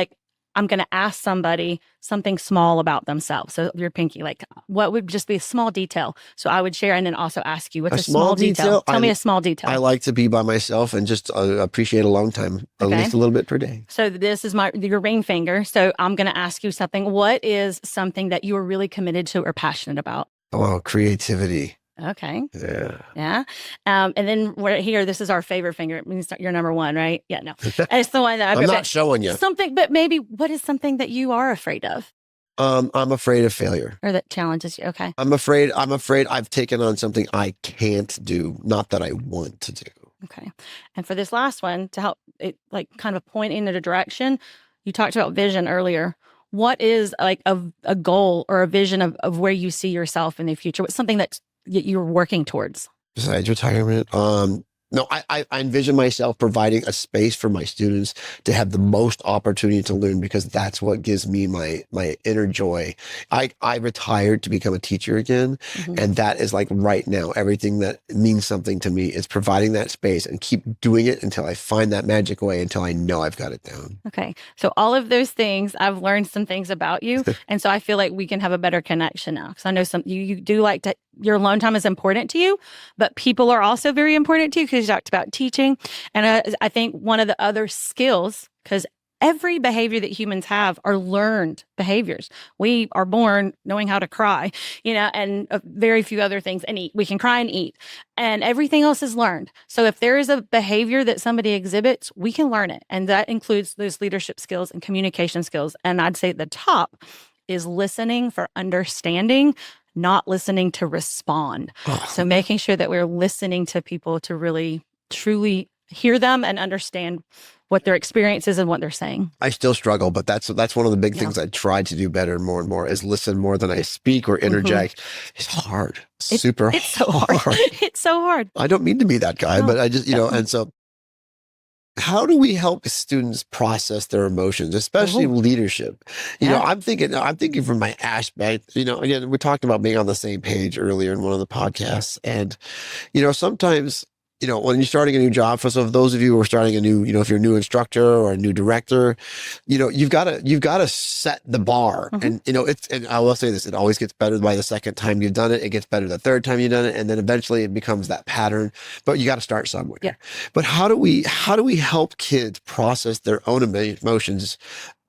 I'm going to ask somebody something small about themselves. So your pinky, what would just be a small detail? So I would share, and then also ask you, what's a small detail? Tell me a small detail. I like to be by myself and just appreciate alone time, at least a little bit per day. So this is your ring finger. So I'm going to ask you something. What is something that you are really committed to or passionate about? Oh, creativity. Okay. Yeah. Yeah. And then we're here. This is our favorite finger. It means you're number one, right? Yeah. No, it's the one that I'm not showing you something. But maybe what is something that you are afraid of? I'm afraid of failure, or that challenges you. Okay. I'm afraid I've taken on something I can't do, not that I want to do. Okay. And for this last one, to help it kind of point in a direction, you talked about vision earlier. What is a goal or a vision of where you see yourself in the future? What's something that you're working towards? Besides retirement, No, I envision myself providing a space for my students to have the most opportunity to learn, because that's what gives me my inner joy. I retired to become a teacher again. And that is like right now, everything that means something to me is providing that space and keep doing it until I find that magic way, until I know I've got it down. Okay. So all of those things, I've learned some things about you. And so I feel like we can have a better connection now. Because I know you do like to, your alone time is important to you, but people are also very important to you, because you talked about teaching. And I think one of the other skills, because every behavior that humans have are learned behaviors. We are born knowing how to cry, and very few other things, and eat. We can cry and eat, and everything else is learned. So if there is a behavior that somebody exhibits, we can learn it. And that includes those leadership skills and communication skills. And I'd say the top is listening for understanding, not listening to respond. So making sure that we're listening to people to really, truly hear them and understand what their experience is and what they're saying. I still struggle, but that's one of the big things I try to do better and more is listen more than I speak or interject. It's hard. It's so hard. It's so hard. I don't mean to be that guy, but I just, and so how do we help students process their emotions, especially leadership? I'm thinking from my aspect, again, we talked about being on the same page earlier in one of the podcasts. And, sometimes, when you're starting a new job, for some of those of you who are starting a new, if you're a new instructor or a new director, you've got to set the bar. And, and I will say this, it always gets better by the second time you've done it. It gets better the third time you've done it. And then eventually it becomes that pattern, but you got to start somewhere. Yeah. But how do we help kids process their own emotions,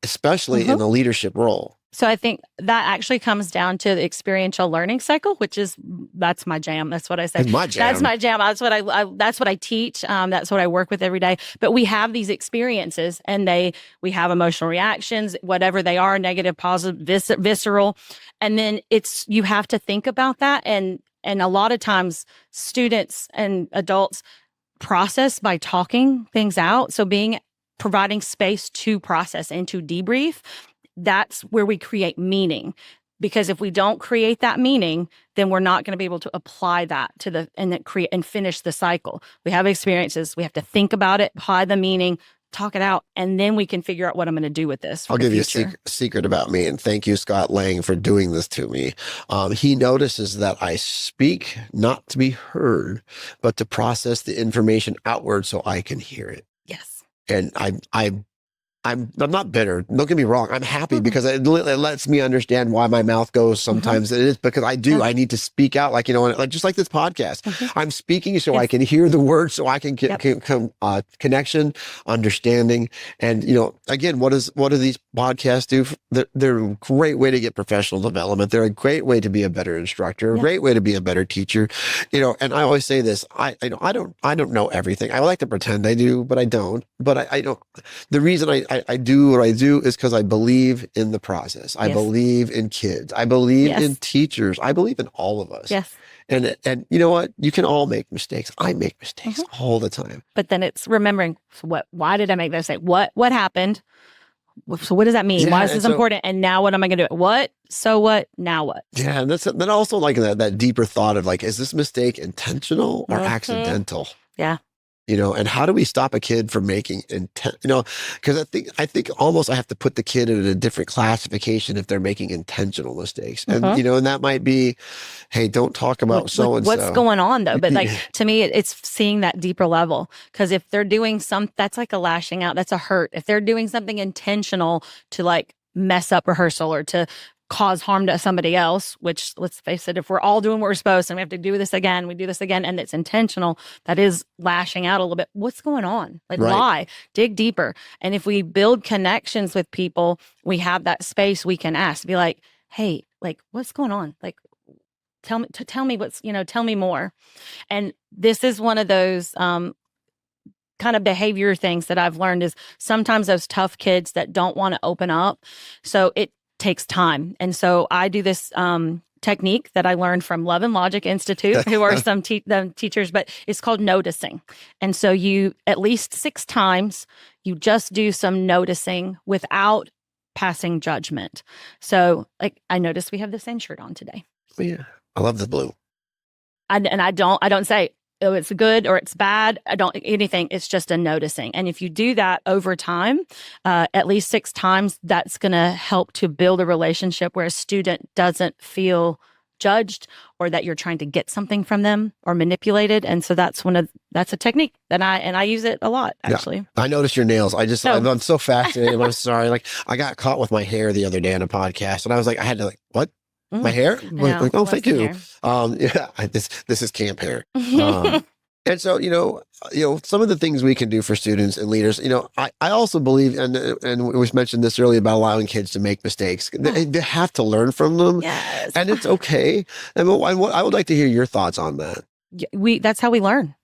especially in a leadership role? So I think that actually comes down to the experiential learning cycle, that's my jam. That's what I say. That's my jam. That's my jam. That's what I teach. That's what I work with every day. But we have these experiences, and we have emotional reactions, whatever they are, negative, positive, visceral. And then you have to think about that. And a lot of times students and adults process by talking things out. So providing space to process and to debrief, that's where we create meaning. Because if we don't create that meaning, then we're not going to be able to apply that and finish the cycle. We have experiences. We have to think about it, apply the meaning, talk it out, and then we can figure out what I'm going to do with this. I'll give you a secret about me, and thank you, Scott Lang, for doing this to me. He notices that I speak not to be heard, but to process the information outward so I can hear it. Yes. And I'm not bitter. Don't get me wrong. I'm happy because it lets me understand why my mouth goes sometimes. It is because I need to speak out, just like this podcast. I'm speaking so I can hear the words, so I can get connection, understanding. And, again, what do these podcasts do? They're a great way to get professional development. They're a great way to be a better instructor, a great way to be a better teacher. And I always say this, I don't know everything. I like to pretend I do, but I don't. But I don't. The reason I do what I do is because I believe in the process. I believe in kids. I believe in teachers. I believe in all of us. Yes. And you know what? You can all make mistakes. I make mistakes all the time. But then it's remembering, why did I make that mistake? What happened? So what does that mean? Why is this important? And now what am I going to do? What? So what? Now what? Yeah. And then also like that deeper thought of is this mistake intentional or accidental? Yeah. And how do we stop a kid from making because I think almost I have to put the kid in a different classification if they're making intentional mistakes. And, and that might be, hey, don't talk about so-and-so. What's going on though? But to me, it's seeing that deeper level. Because if they're doing that's like a lashing out, that's a hurt. If they're doing something intentional to mess up rehearsal or to cause harm to somebody else, which, let's face it, if we're all doing what we're supposed to and we have to do this again, and it's intentional, that is lashing out a little bit. What's going on? Why? Dig deeper. And if we build connections with people, we have that space we can ask, be like, hey, what's going on? Tell me what's, tell me more. And this is one of those, kind of behavior things that I've learned is sometimes those tough kids that don't want to open up. So it takes time. And so I do this technique that I learned from Love and Logic Institute, who are some teachers, but it's called noticing. And so you, at least 6 times, you just do some noticing without passing judgment. So I noticed we have the same shirt on today. Yeah. I love the blue. I don't say, oh, it's good or it's bad. I don't anything. It's just a noticing. And if you do that over time, at least 6 times, that's going to help to build a relationship where a student doesn't feel judged or that you're trying to get something from them or manipulated. And so that's a technique that I use it a lot, actually. Yeah. I noticed your nails. I'm so fascinated. I'm sorry. Like, I got caught with my hair the other day on a podcast, and I was like, I had to like, what? My hair? Like, oh, thank you. This is camp hair. And so, some of the things we can do for students and leaders, I also believe, and we mentioned this earlier about allowing kids to make mistakes. They have to learn from them. Yes. And it's okay. And I would like to hear your thoughts on that. That's how we learn.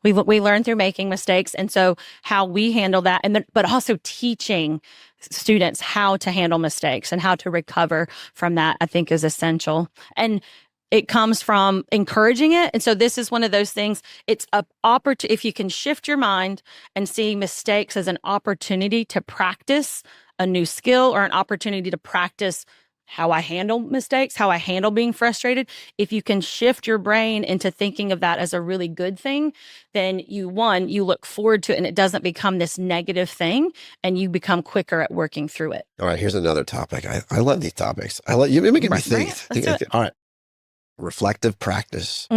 We learn through making mistakes. And so how we handle that, but also teaching students how to handle mistakes and how to recover from that, I think is essential. And it comes from encouraging it. And so this is one of those things, it's a opportunity. If you can shift your mind and see mistakes as an opportunity to practice a new skill or an opportunity to practice how I handle mistakes, how I handle being frustrated. If you can shift your brain into thinking of that as a really good thing, then you look forward to it and it doesn't become this negative thing and you become quicker at working through it. All right, here's another topic. I love these topics. You're making me think. All right. Reflective practice.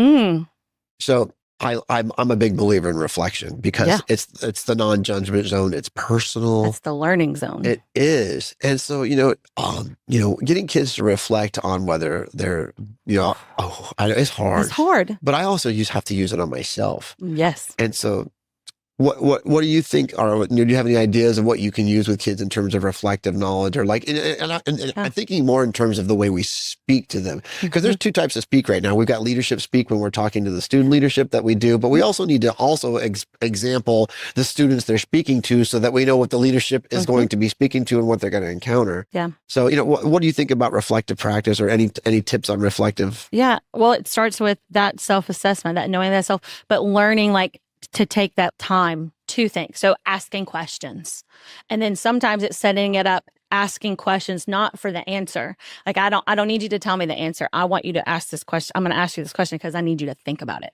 So I'm a big believer in reflection because it's the non-judgment zone. It's personal. It's the learning zone. It is. And so, getting kids to reflect on whether they're, it's hard. It's hard. But I also have to use it on myself. Yes. And so what do you think do you have any ideas of what you can use with kids in terms of reflective knowledge or like, I'm thinking more in terms of the way we speak to them, because there's 2 types of speak right now. We've got leadership speak when we're talking to the student leadership that we do, but we also need to example the students they're speaking to so that we know what the leadership is going to be speaking to and what they're going to encounter. Yeah. So, what do you think about reflective practice or any tips on reflective? Yeah. Well, it starts with that self-assessment, that knowing that self, but learning like to take that time to think. So asking questions. And then sometimes it's setting it up, asking questions, not for the answer. Like, I don't need you to tell me the answer. I want you to ask this question. I'm going to ask you this question because I need you to think about it.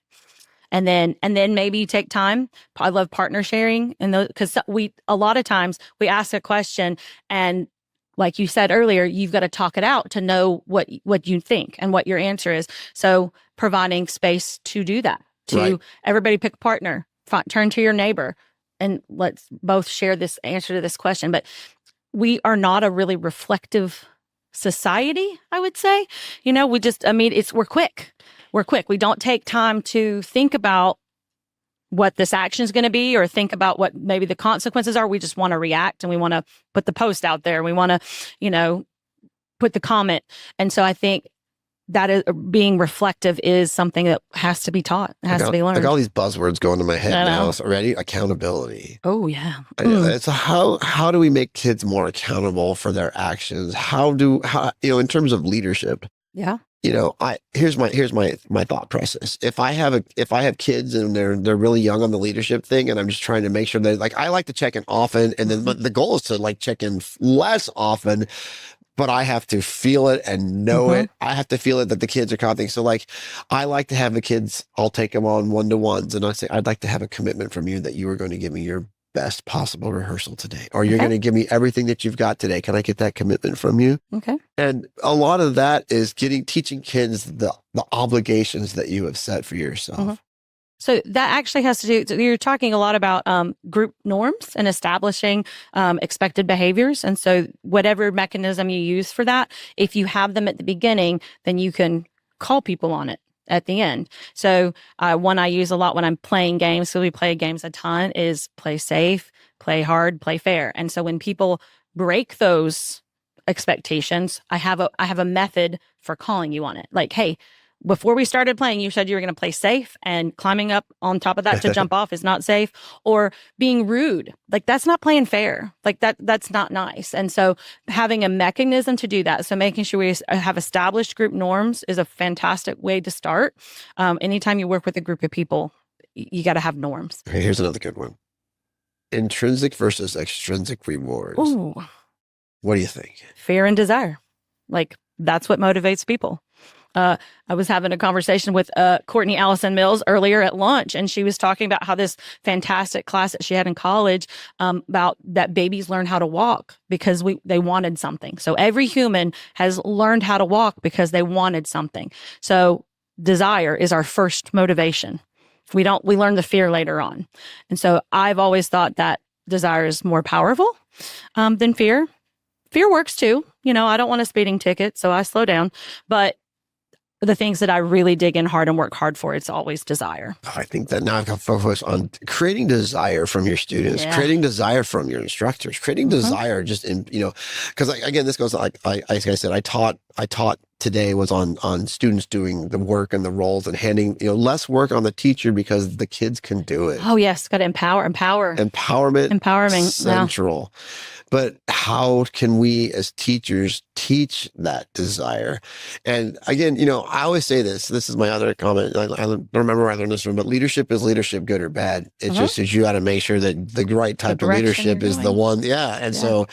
And then maybe you take time. I love partner sharing. And because a lot of times we ask a question and like you said earlier, you've got to talk it out to know what you think and what your answer is. So providing space to do that. Everybody pick a partner, turn to your neighbor, and let's both share this answer to this question. But we are not a really reflective society, I would say. We're quick. We're quick. We don't take time to think about what this action is going to be or think about what maybe the consequences are. We just want to react and we want to put the post out there. We want to, put the comment. And so I think that is, being reflective is something that has to be taught, has to be learned. I got all these buzzwords going to my head now already. Accountability. Oh, yeah. So how do we make kids more accountable for their actions? How in terms of leadership? Yeah. Here's my thought process. If I have kids and they're really young on the leadership thing, and I'm just trying to make sure that I like to check in often, and then the goal is to check in less often. But I have to feel it and know it. I have to feel it that the kids are copying. So I like to have the kids, I'll take them on one-to-ones and I say, I'd like to have a commitment from you that you are going to give me your best possible rehearsal today, or you're going to give me everything that you've got today. Can I get that commitment from you? Okay. And a lot of that is teaching kids the obligations that you have set for yourself. So that actually has to do, you're talking a lot about group norms and establishing expected behaviors. And so whatever mechanism you use for that, if you have them at the beginning, then you can call people on it at the end. So one I use a lot when I'm playing games, so we play games a ton, is play safe, play hard, play fair. And so when people break those expectations, I have a method for calling you on it. Like, hey, before we started playing, you said you were going to play safe, and climbing up on top of that to jump off is not safe, or being rude. That's not playing fair. That's not nice. And so having a mechanism to do that. So making sure we have established group norms is a fantastic way to start. Anytime you work with a group of people, you got to have norms. Okay, here's another good one. Intrinsic versus extrinsic rewards. Ooh. What do you think? Fear and desire. That's what motivates people. I was having a conversation with Courtney Allison Mills earlier at lunch, and she was talking about how this fantastic class that she had in college about that babies learn how to walk because they wanted something. So every human has learned how to walk because they wanted something. So desire is our first motivation. We learn the fear later on. And so I've always thought that desire is more powerful than fear. Fear works too. I don't want a speeding ticket, so I slow down. But the things that I really dig in hard and work hard for, it's always desire. I think that now I can focus on creating desire from your students, creating desire from your instructors, creating desire just in, because again, this goes like I said, I taught today was on students doing the work and the roles and handing, less work on the teacher because the kids can do it. Oh yes. Got to empower. Empowerment. Central. Yeah. But how can we as teachers teach that desire? And again, I always say this is my other comment. I don't remember where I learned this from, but leadership is leadership, good or bad. It's just that you got to make sure that the right type of leadership is the one. Yeah. And so,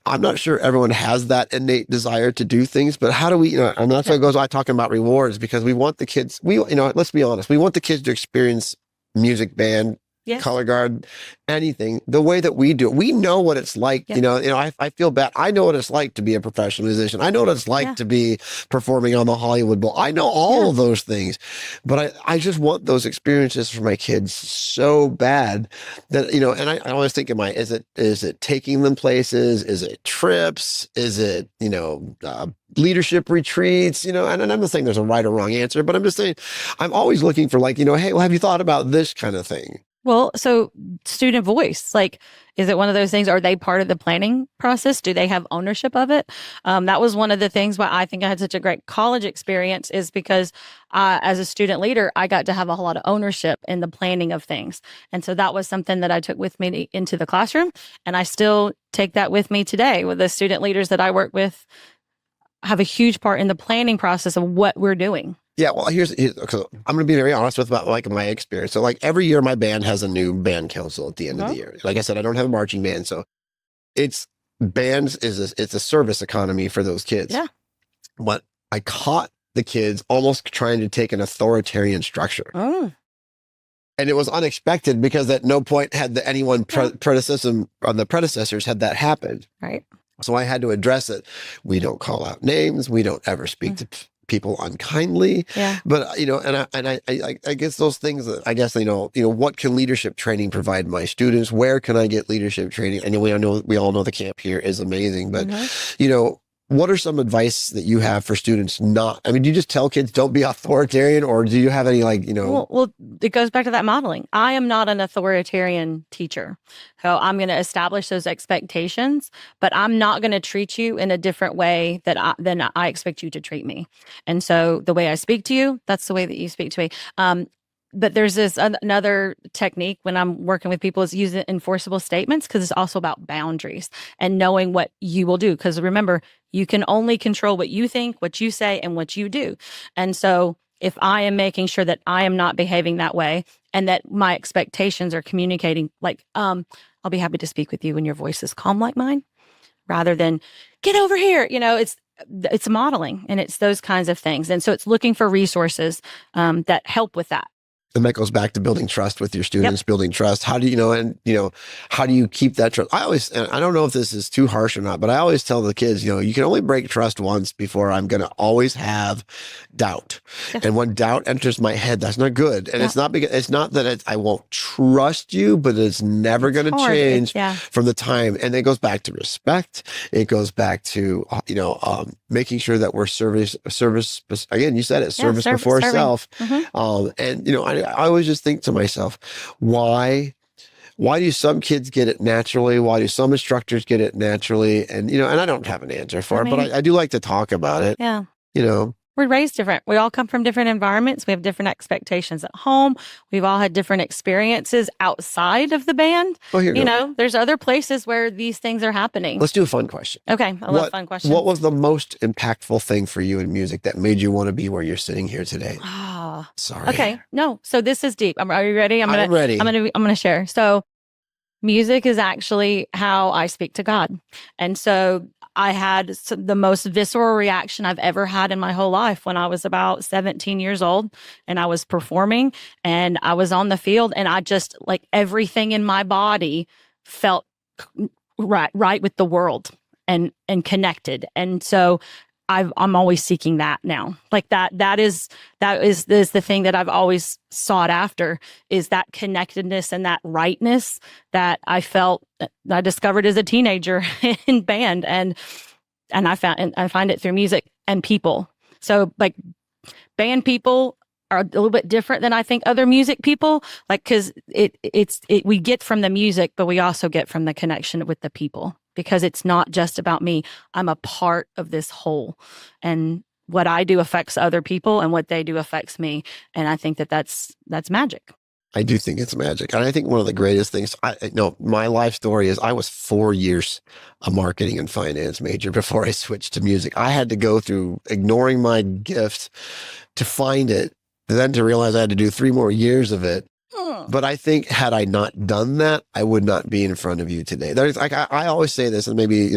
I'm not sure everyone has that innate desire to do things, but how do we, and that's what goes on talking about rewards, because we want the kids, let's be honest, we want the kids to experience music, band, color guard, anything the way that we do it. We know what it's like. I feel bad. I know what it's like to be a professional musician. I know what it's like to be performing on the Hollywood Bowl. I know all of those things, but I just want those experiences for my kids so bad that, and I always think is it taking them places? Is it trips? Is it, leadership retreats, and I'm not saying there's a right or wrong answer, but I'm just saying I'm always looking for hey, well, have you thought about this kind of thing? Well, so student voice, is it one of those things? Are they part of the planning process? Do they have ownership of it? That was one of the things why I think I had such a great college experience is because as a student leader, I got to have a whole lot of ownership in the planning of things. And so that was something that I took with me into the classroom. And I still take that with me today with the student leaders that I work with have a huge part in the planning process of what we're doing. Yeah, well, here's I'm going to be very honest about my experience. So every year my band has a new band council at the end of the year. Like I said, I don't have a marching band. So it's a service economy for those kids. Yeah. But I caught the kids almost trying to take an authoritarian structure. Oh. And it was unexpected because at no point had anyone predecessors had that happened. Right. So I had to address it. We don't call out names. We don't ever speak to people unkindly. Yeah. But, I guess those things that what can leadership training provide my students? Where can I get leadership training? And we all know the camp here is amazing, but, what are some advice that you have for students do you just tell kids don't be authoritarian, or do you have any Well, it goes back to that modeling. I am not an authoritarian teacher. So I'm going to establish those expectations, but I'm not going to treat you in a different way than I expect you to treat me. And so the way I speak to you, that's the way that you speak to me. But there's another technique when I'm working with people is using enforceable statements, because it's also about boundaries and knowing what you will do. Because remember, you can only control what you think, what you say, and what you do. And so if I am making sure that I am not behaving that way and that my expectations are communicating, I'll be happy to speak with you when your voice is calm like mine, rather than get over here. It's modeling, and it's those kinds of things. And so it's looking for resources that help with that. And that goes back to building trust with your students, building trust. How do how do you keep that trust? And I don't know if this is too harsh or not, but I always tell the kids, you can only break trust once before I'm going to always have doubt. Yeah. And when doubt enters my head, that's not good. And it's not that I won't trust you, but it's never going to change from the time. And it goes back to respect. It goes back to, making sure that we're service. Again, you said it, service before self. Mm-hmm. I always just think to myself, why do some kids get it naturally? Why do some instructors get it naturally? And, and I don't have an answer for it, but I do like to talk about it. Yeah. We're raised different. We all come from different environments. We have different expectations at home. We've all had different experiences outside of the band. Well, there's other places where these things are happening. Let's do a fun question. Okay. I love fun questions. What was the most impactful thing for you in music that made you want to be where you're sitting here today? Sorry. Okay. No. So this is deep. Are you ready? I'm ready. I'm going to share. So music is actually how I speak to God. And so I had the most visceral reaction I've ever had in my whole life when I was about 17 years old and I was performing and I was on the field and I just like everything in my body felt right with the world and connected. And so I'm always seeking that now. Like that is the thing that I've always sought after, is that connectedness and that rightness that I felt, I discovered as a teenager in band, and I find it through music and people. So like band people are a little bit different than I think other music people, like, cause we get from the music, but we also get from the connection with the people, because it's not just about me. I'm a part of this whole, and what I do affects other people and what they do affects me. And I think that's magic. I do think it's magic. And I think one of the greatest things, my life story is I was 4 years a marketing and finance major before I switched to music. I had to go through ignoring my gift to find it, then to realize I had to do 3 more years of it. But I think had I not done that, I would not be in front of you today. There's like, I always say this, and maybe,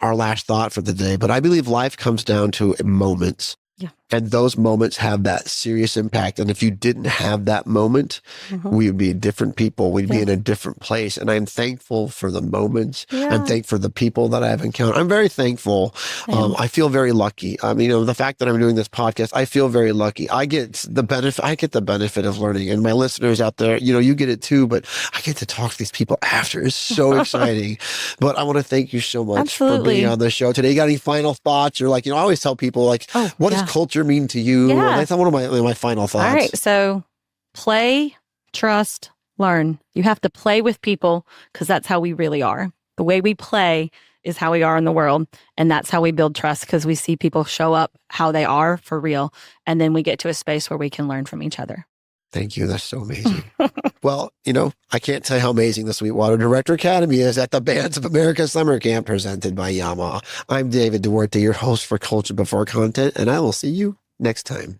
our last thought for the day, but I believe life comes down to moments. Yeah. And those moments have that serious impact. And if you didn't have that moment, we would be different people. We'd be in a different place. And I'm thankful for the moments. Yeah. I'm thankful for the people that I've encountered. I'm very thankful. I feel very lucky. The fact that I'm doing this podcast, I feel very lucky. I get the benefit of learning. And my listeners out there, you get it too, but I get to talk to these people after. It's so exciting. But I want to thank you so much for being on the show today. You got any final thoughts? Or I always tell people what does culture mean to you? Yeah. That's one of my final thoughts. All right. So play, trust, learn. You have to play with people, because that's how we really are. The way we play is how we are in the world. And that's how we build trust, because we see people show up how they are for real. And then we get to a space where we can learn from each other. Thank you. That's so amazing. Well, I can't tell you how amazing the Sweetwater Director Academy is at the Bands of America Summer Camp presented by Yamaha. I'm David Duarte, your host for Culture Before Content, and I will see you next time.